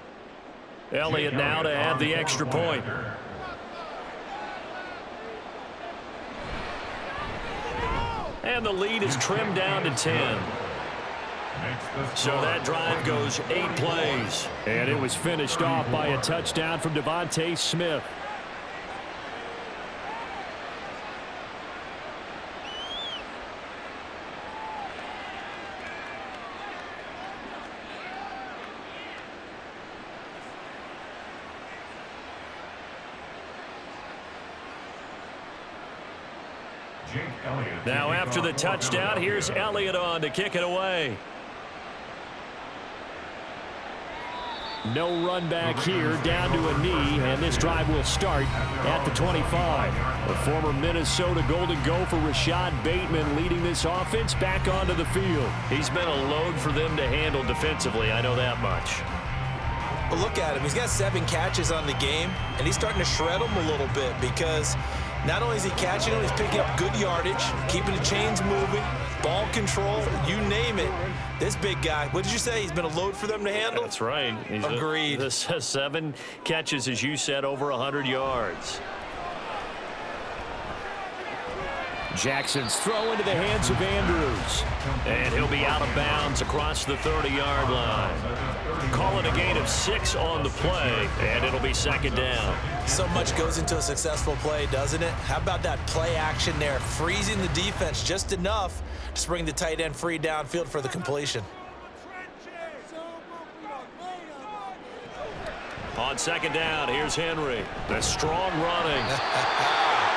Elliott now to add the extra point. And the lead is trimmed down to 10. So that drive goes 8 plays. And it was finished off by a touchdown from Devontae Smith. Now after the touchdown, here's Elliott on to kick it away. No run back here, down to a knee, and this drive will start at the 25. The former Minnesota Golden Gopher Rashad Bateman leading this offense back onto the field. He's been a load for them to handle defensively, I know that much. Well, look at him. He's got 7 catches on the game, and he's starting to shred them a little bit because not only is he catching them, he's picking up good yardage, keeping the chains moving, ball control, you name it. This big guy, what did you say? He's been a load for them to handle? That's right. Agreed. This has 7 catches, as you said, over 100 yards. Jackson's throw into the hands of Andrews. And he'll be out of bounds across the 30-yard line. Call it a gain of 6 on the play, and it'll be second down. So much goes into a successful play, doesn't it? How about that play action there, freezing the defense just enough to bring the tight end free downfield for the completion. On second down, here's Henry. The strong running.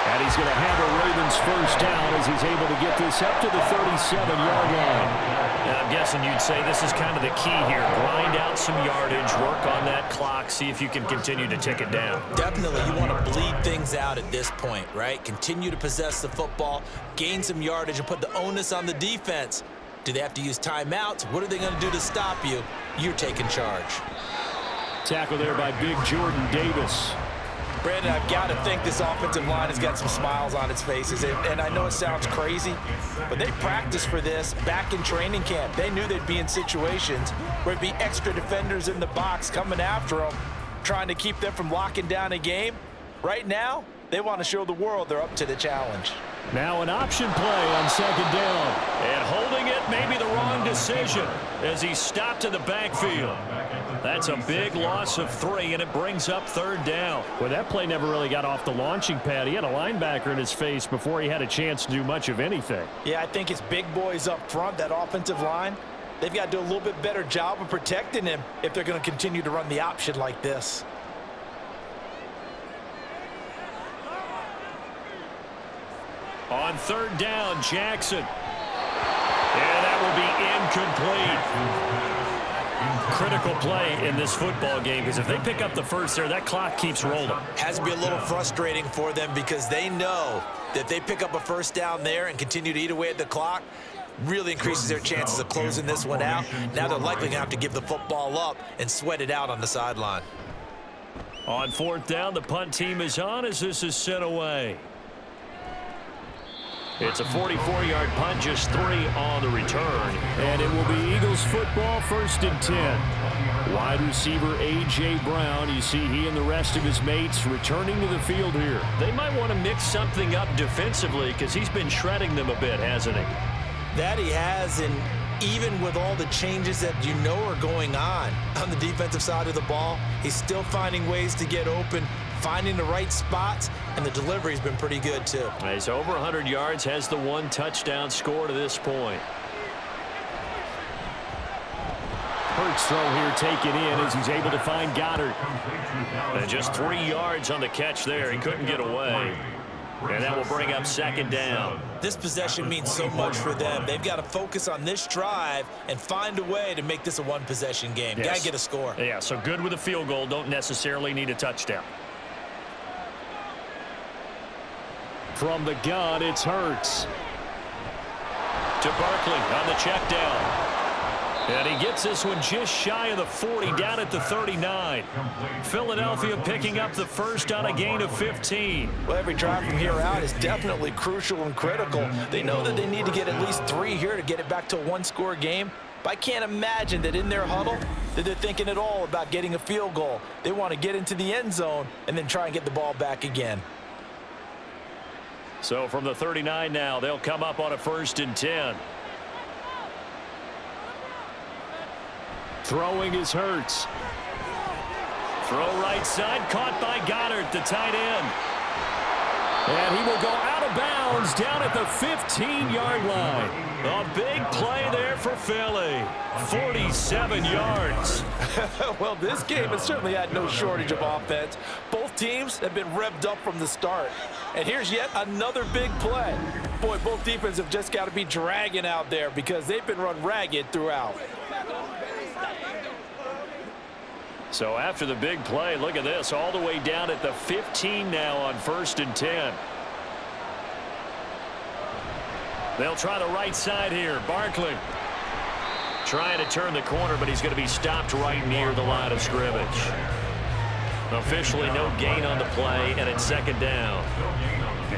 And he's going to have a Ravens first down as he's able to get this up to the 37-yard line. And I'm guessing you'd say this is kind of the key here. Grind out some yardage, work on that clock, see if you can continue to tick it down. Definitely, you want to bleed things out at this point, right? Continue to possess the football, gain some yardage, and put the onus on the defense. Do they have to use timeouts? What are they going to do to stop you? You're taking charge. Tackle there by Big Jordan Davis. Brandon, I've got to think this offensive line has got some smiles on its faces. And I know it sounds crazy, but they practiced for this back in training camp. They knew they'd be in situations where there'd be extra defenders in the box coming after them, trying to keep them from locking down a game. Right now, they want to show the world they're up to the challenge. Now an option play on second down. And holding it may be the wrong decision as he stopped in the backfield. That's a big loss of 3, and it brings up third down. Well, that play never really got off the launching pad. He had a linebacker in his face before he had a chance to do much of anything. Yeah, I think it's big boys up front, that offensive line. They've got to do a little bit better job of protecting him if they're going to continue to run the option like this. On third down, Jackson. And that will be incomplete. Critical play in this football game because if they pick up the first there, that clock keeps rolling. Has to be a little frustrating for them because they know that if they pick up a first down there and continue to eat away at the clock, really increases their chances of closing this one out. Now they're likely going to have to give the football up and sweat it out on the sideline. On fourth down, the punt team is on as this is sent away. It's a 44-yard punt, just 3 on the return. And it will be Eagles football, 1st and 10. Wide receiver A.J. Brown, you see he and the rest of his mates returning to the field here. They might want to mix something up defensively because he's been shredding them a bit, hasn't he? That he has, and even with all the changes that you know are going on the defensive side of the ball, he's still finding ways to get open, finding the right spots, and the delivery's been pretty good too. He's over 100 yards, has the 1 touchdown score to this point. Hurts throw here taken in as he's able to find Goddard. And just 3 yards on the catch there. He couldn't get away. And that will bring up second down. This possession means so much for them. They've got to focus on this drive and find a way to make this a one-possession game. Yes. Got to get a score. Yeah, so good with a field goal. Don't necessarily need a touchdown. From the gun, it's Hurts. To Barkley on the check down. And he gets this one just shy of the 40, down at the 39. Philadelphia picking up the first on a gain of 15. Well, every drive from here out is definitely crucial and critical. They know that they need to get at least 3 here to get it back to a one-score game. But I can't imagine that in their huddle that they're thinking at all about getting a field goal. They want to get into the end zone and then try and get the ball back again. So from the 39 now, they'll come up on a 1st and 10. Throwing is Hurts. Throw right side, caught by Goddard, the tight end. And he will go out of bounds down at the 15-yard line. A big play there for Philly. 47 yards. Well, this game has certainly had no shortage of offense. Both teams have been revved up from the start. And here's yet another big play. Boy, both defenses have just got to be dragging out there because they've been run ragged throughout. So after the big play, look at this, all the way down at the 15 now on 1st and 10. They'll try the right side here. Barkley trying to turn the corner, but he's going to be stopped right near the line of scrimmage. Officially no gain on the play, and it's 2nd down.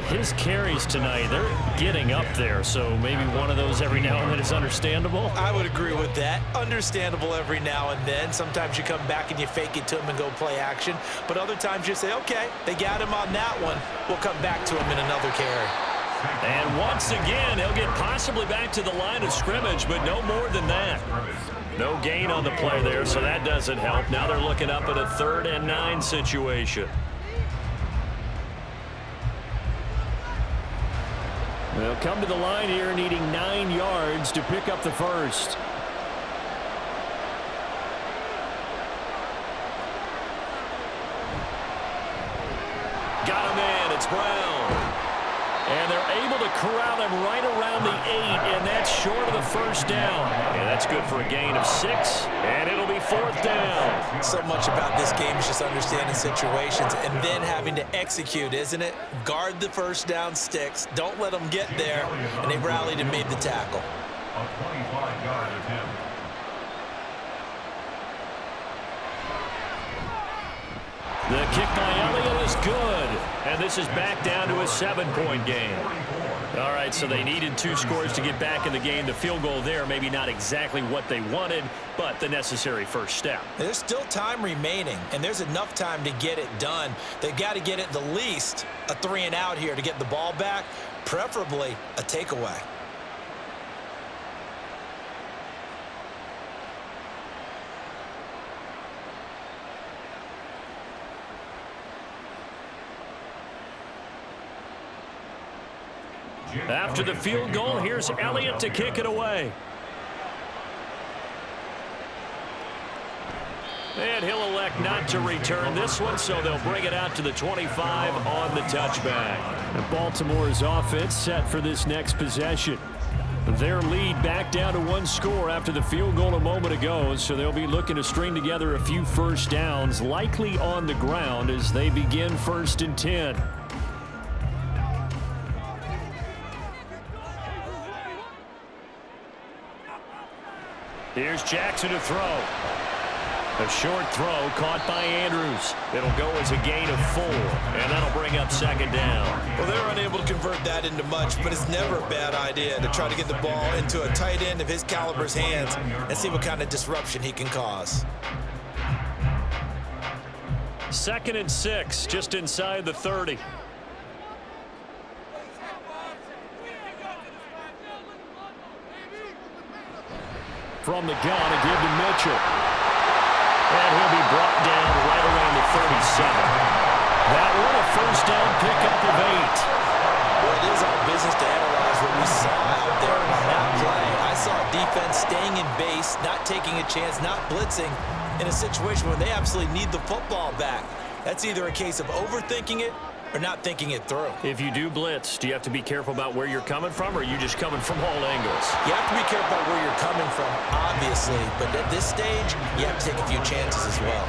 His carries tonight, they're getting up there, so maybe one of those every now and then is understandable. I would agree with that. Understandable every now and then. Sometimes you come back and you fake it to him and go play action. But other times you say, okay, they got him on that one. We'll come back to him in another carry. And once again, he'll get possibly back to the line of scrimmage, but no more than that. No gain on the play there, so that doesn't help. Now they're looking up at a 3rd and 9 situation. They'll come to the line here needing 9 yards to pick up the first. Got him in. It's Brown. And they're able to corral him right around the 8, and that's short of the 1st down. And that's good for a gain of 6, and it'll be 4th down. So much about this game is just understanding situations and then having to execute, isn't it? Guard the 1st down sticks. Don't let them get there. And they rallied and made the tackle. A 25-yard attempt. The kick by Elliott is good. And this is back down to a 7-point game. All right, so they needed 2 scores to get back in the game. The field goal there, maybe not exactly what they wanted, but the necessary first step. There's still time remaining, and there's enough time to get it done. They've got to get it the least a 3 and out here to get the ball back, preferably a takeaway. After the field goal, here's Elliott to kick it away. And he'll elect not to return this one, so they'll bring it out to the 25 on the touchback. And Baltimore's offense set for this next possession. Their lead back down to 1 score after the field goal a moment ago, so they'll be looking to string together a few first downs, likely on the ground as they begin 1st and 10. Here's Jackson to throw. A short throw caught by Andrews. It'll go as a gain of 4, and that'll bring up 2nd down. Well, they're unable to convert that into much, but it's never a bad idea to try to get the ball into a tight end of his caliber's hands and see what kind of disruption he can cause. 2nd and 6, just inside the 30. From the gun, a give to Mitchell. And he'll be brought down right around the 37. That one a first down pickup of 8. Well, it is our business to analyze what we saw out there on that play. I saw defense staying in base, not taking a chance, not blitzing in a situation where they absolutely need the football back. That's either a case of overthinking it or not thinking it through. If you do blitz, do you have to be careful about where you're coming from, or are you just coming from all angles? You have to be careful about where you're coming from, obviously, but at this stage, you have to take a few chances as well.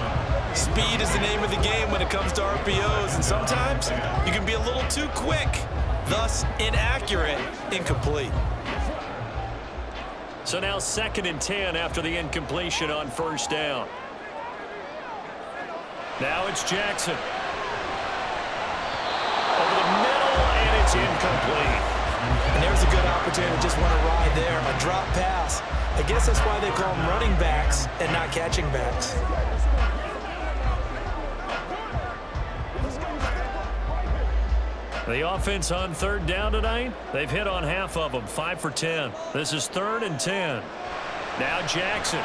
Speed is the name of the game when it comes to RPOs, and sometimes you can be a little too quick. thus inaccurate, incomplete. So now 2nd and 10 after the incompletion on 1st down. Now it's Jackson. Over the middle, and it's incomplete. And there's a good opportunity to just want to ride there. A drop pass. I guess that's why they call them running backs and not catching backs. The offense on 3rd down tonight, they've hit on half of them, 5 for 10. This is 3rd and 10. Now Jackson.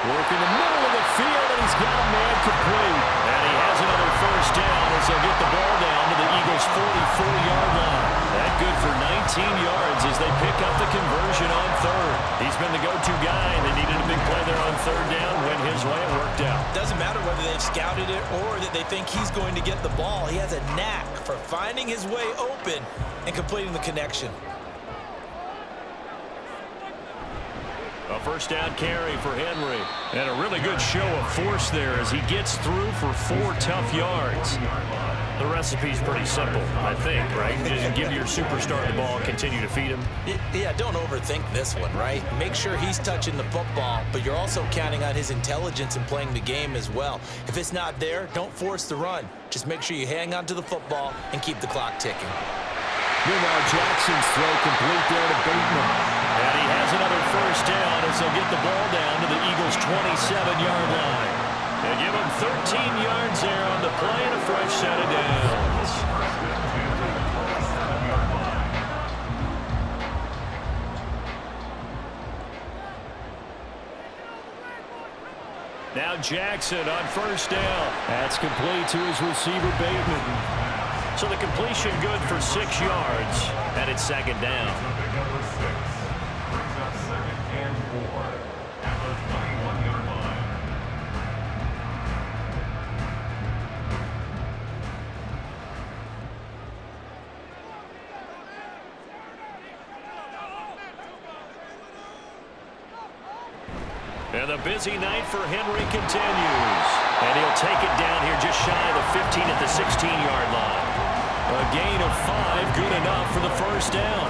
Working the middle of the field, and he's got a man complete. And he has another 1st down as they'll get the ball down to the Eagles' 44-yard line. That good for 19 yards as they pick up the conversion on 3rd. He's been the go-to guy. They needed a big play there on 3rd down. Went his way. It worked out. Doesn't matter whether they've scouted it or that they think he's going to get the ball. He has a knack for finding his way open and completing the connection. A 1st down carry for Henry. And a really good show of force there as he gets through for 4 tough yards. The recipe's pretty simple, I think, right? Just give your superstar the ball, continue to feed him. Yeah, don't overthink this one, right? Make sure he's touching the football, but you're also counting on his intelligence in playing the game as well. If it's not there, don't force the run. Just make sure you hang on to the football and keep the clock ticking. Meanwhile, Jackson's throw complete there to Bateman. And he has another 1st down as they'll get the ball down to the Eagles' 27-yard line. They give him 13 yards there on the play and a fresh set of downs. Now Jackson on 1st down. That's complete to his receiver, Bateman. So the completion good for 6 yards, and it's 2nd down. Number 6 brings up 2nd and 4 at the 21-yard line. And the busy night for Henry continues. And he'll take it down here just shy of the 15 at the 16-yard line. A gain of 5, good enough for the 1st down.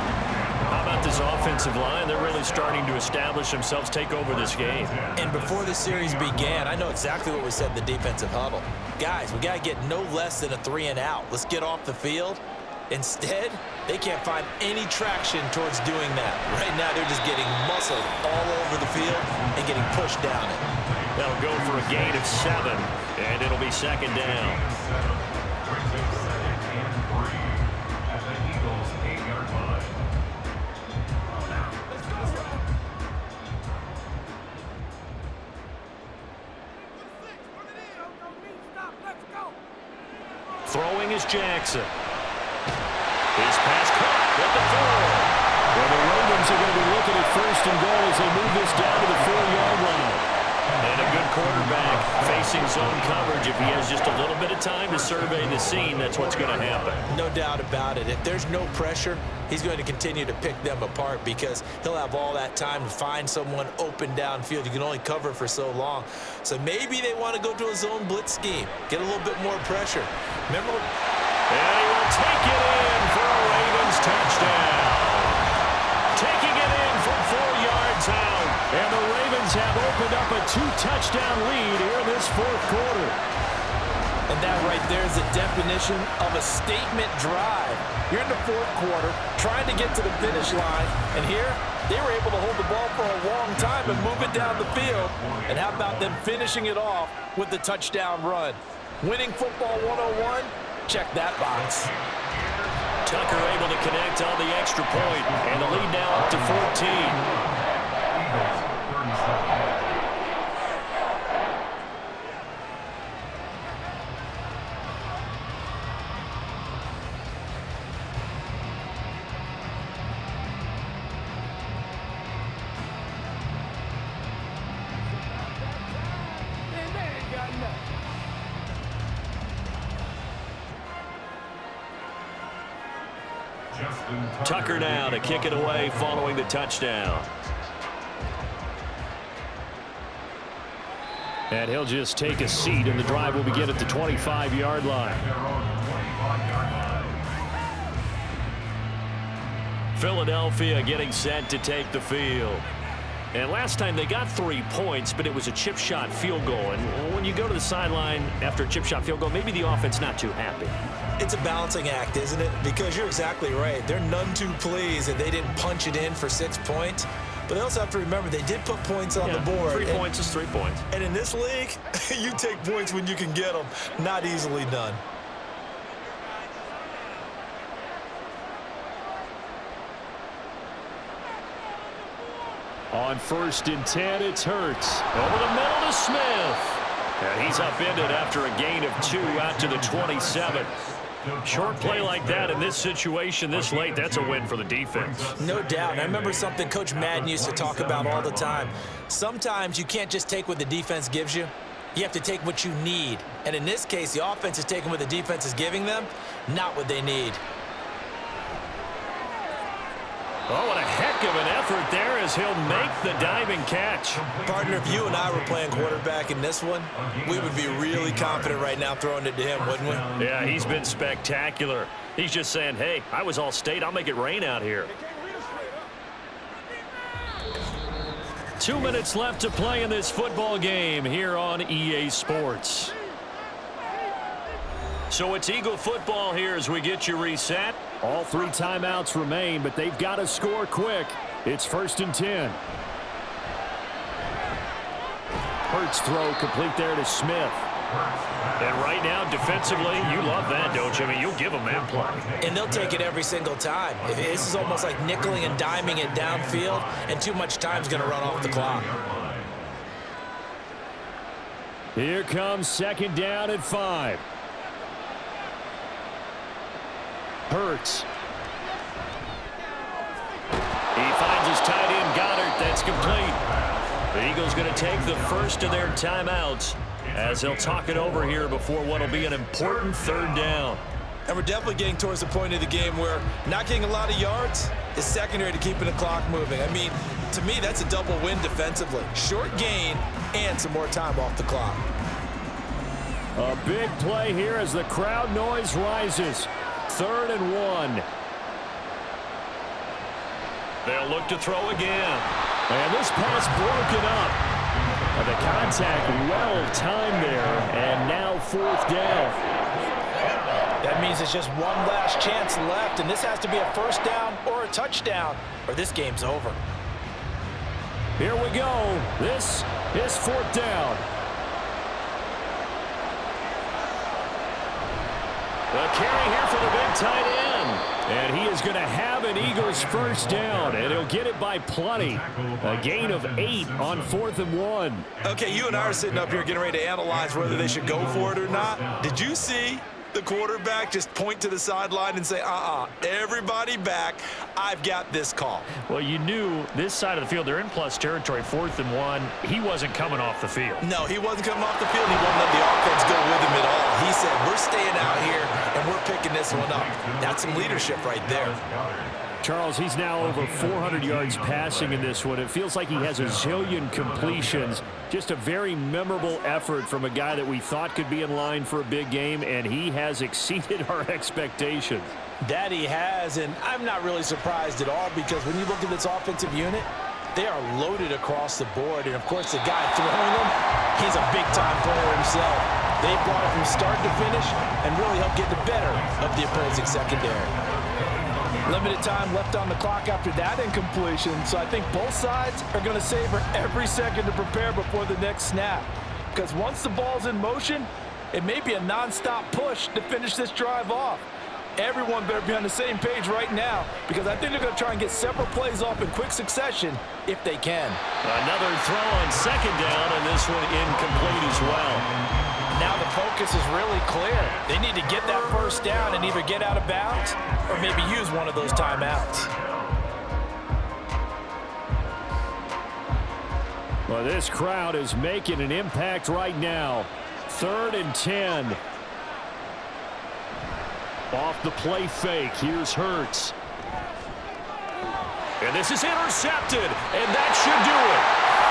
How about this offensive line? They're really starting to establish themselves, take over this game. And before the series began, I know exactly what we said in the defensive huddle. Guys, we got to get no less than a 3 and out. Let's get off the field. Instead, they can't find any traction towards doing that. Right now, they're just getting muscled all over the field and getting pushed down it. That'll go for a gain of 7, and it'll be 2nd down. Brings up 2nd and 3 at the Eagles' 8-yard line. Throwing is Jackson. His pass caught at the 4. Well, the Ravens are going to be looking at 1st and goal as they move this down to the 4-yard line. And a good quarterback facing zone coverage. If he has just a little bit of time to survey the scene, that's what's going to happen. No doubt about it. If there's no pressure, he's going to continue to pick them apart because he'll have all that time to find someone open downfield. You can only cover for so long. So maybe they want to go to a zone blitz scheme, get a little bit more pressure. Remember? And he will take it in for a Ravens touchdown. Taking it in from 4 yards out. And the Ravens have opened up a 2-touchdown lead here in this 4th quarter. And that right there is the definition of a statement drive. You're in the 4th quarter, trying to get to the finish line, and here they were able to hold the ball for a long time and move it down the field. And how about them finishing it off with the touchdown run? Winning football 101, check that box. Tucker able to connect on the extra point, and the lead now up to 14. Tucker now to kick it away following the touchdown. And he'll just take a seat, and the drive will begin at the 25-yard line. Philadelphia getting set to take the field. And last time they got 3 points, but it was a chip shot field goal. And when you go to the sideline after a chip shot field goal, maybe the offense not too happy. It's a balancing act, isn't it? Because you're exactly right. They're none too pleased that they didn't punch it in for 6 points. But they also have to remember they did put points on the board. 3 points is 3 points. And in this league, you take points when you can get them. Not easily done. On 1st and 10, it's Hurts. Over the middle to Smith. And he's upended after a gain of 2 out to the 27. Short play like that in this situation this late, that's a win for the defense. No doubt. And I remember something Coach Madden used to talk about all the time. Sometimes you can't just take what the defense gives you. You have to take what you need. And in this case, the offense is taking what the defense is giving them, not what they need. Oh, what a heck of an effort there as he'll make the diving catch. Partner, if you and I were playing quarterback in this one, we would be really confident right now throwing it to him, wouldn't we? Yeah, he's been spectacular. He's just saying, hey, I was all state. I'll make it rain out here. 2 minutes left to play in this football game here on EA Sports. So it's Eagle football here as we get you reset. All 3 timeouts remain, but they've got to score quick. It's 1st and 10. Hurts throw complete there to Smith. And right now, defensively, you love that, don't you? I mean, you'll give them that play. And they'll take it every single time. This is almost like nickeling and diming it downfield, and too much time's going to run off the clock. Here comes 2nd down at 5. Hurts. He finds his tight end, Goddard. That's complete. The Eagles going to take the first of their timeouts as they'll talk it over here before what will be an important 3rd down. And we're definitely getting towards the point of the game where not getting a lot of yards is secondary to keeping the clock moving. I mean, to me, that's a double win defensively. Short gain and some more time off the clock. A big play here as the crowd noise rises. 3rd and 1. They'll look to throw again. And this pass broken up. The contact well timed there. And now 4th down. That means it's just one last chance left, and this has to be a 1st down or a touchdown, or this game's over. Here we go. This is 4th down. A carry here for the big tight end. And he is going to have an Eagles 1st down, and he'll get it by plenty. A gain of 8 on 4th and 1. Okay, you and I are sitting up here getting ready to analyze whether they should go for it or not. Did you see the quarterback just point to the sideline and say, everybody back, I've got this call? Well, you knew this side of the field, they're in plus territory, 4th and 1. He wasn't coming off the field. No, he wasn't coming off the field. He won't let the offense go with him at all. He said, we're staying out here, and we're picking this one up. That's some leadership right there. Charles, he's now over 400 yards passing in this one. It feels like he has a zillion completions. Just a very memorable effort from a guy that we thought could be in line for a big game, and he has exceeded our expectations. That he has, and I'm not really surprised at all because when you look at this offensive unit, they are loaded across the board. And, of course, the guy throwing them, he's a big-time player himself. They brought it from start to finish and really helped get the better of the opposing secondary. Limited time left on the clock after that incompletion, so I think both sides are going to savor every second to prepare before the next snap. Because once the ball's in motion, it may be a nonstop push to finish this drive off. Everyone better be on the same page right now because I think they're going to try and get several plays off in quick succession if they can. Another throw on 2nd down, and this one incomplete as well. Now the focus is really clear. They need to get that 1st down and either get out of bounds or maybe use one of those timeouts. Well, this crowd is making an impact right now. 3rd and 10. Off the play fake. Here's Hurts. And this is intercepted, and that should do it.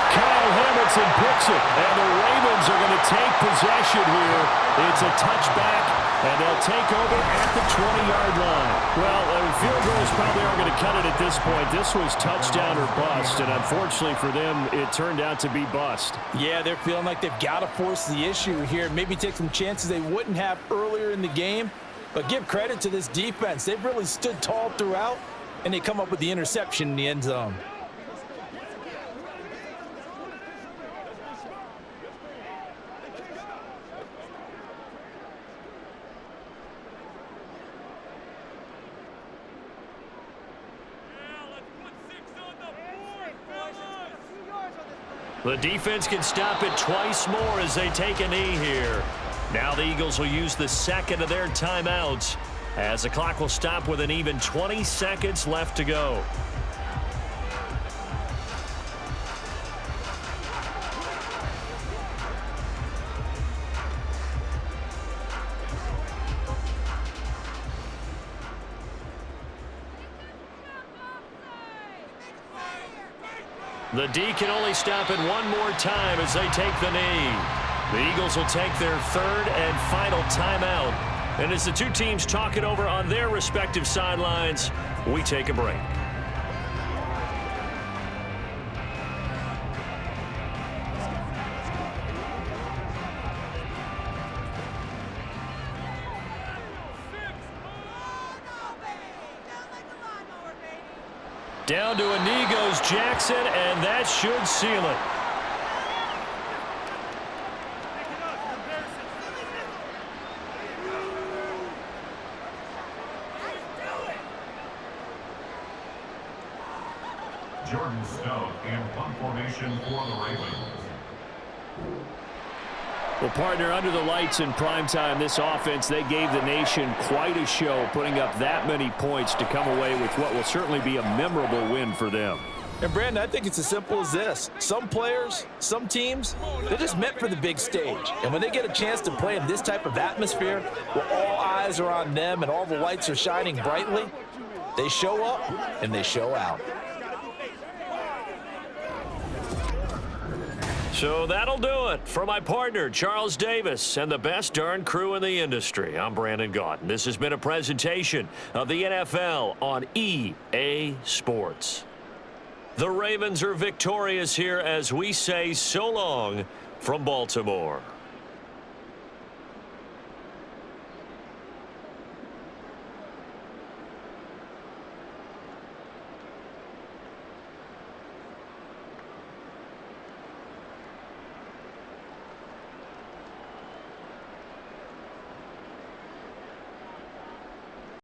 Kyle Hamilton picks it, and the Ravens are going to take possession here. It's a touchback And they'll take over at the 20-yard line. Well, field goals probably aren't going to cut it at this point. This was touchdown or bust, and unfortunately for them, it turned out to be bust. Yeah, they're feeling like they've got to force the issue here. Maybe take some chances they wouldn't have earlier in the game. But give credit to this defense. They've really stood tall throughout, and they come up with the interception in the end zone. The defense can stop it twice more as they take a knee here. Now the Eagles will use the second of their timeouts as the clock will stop with an even 20 seconds left to go. The D can only stop it one more time as they take the knee. The Eagles will take their third and final timeout. And as the two teams talk it over on their respective sidelines, we take a break. Down to a knee goes Jackson, and that should seal it. Jordan Stone in punt formation for the Ravens. Well, partner, under the lights in primetime, this offense, they gave the nation quite a show, putting up that many points to come away with what will certainly be a memorable win for them. And, Brandon, I think it's as simple as this. Some players, some teams, they're just meant for the big stage. And when they get a chance to play in this type of atmosphere, where all eyes are on them and all the lights are shining brightly, they show up and they show out. So that'll do it for my partner, Charles Davis, and the best darn crew in the industry. I'm Brandon Gaudin. This has been a presentation of the NFL on EA Sports. The Ravens are victorious here as we say so long from Baltimore.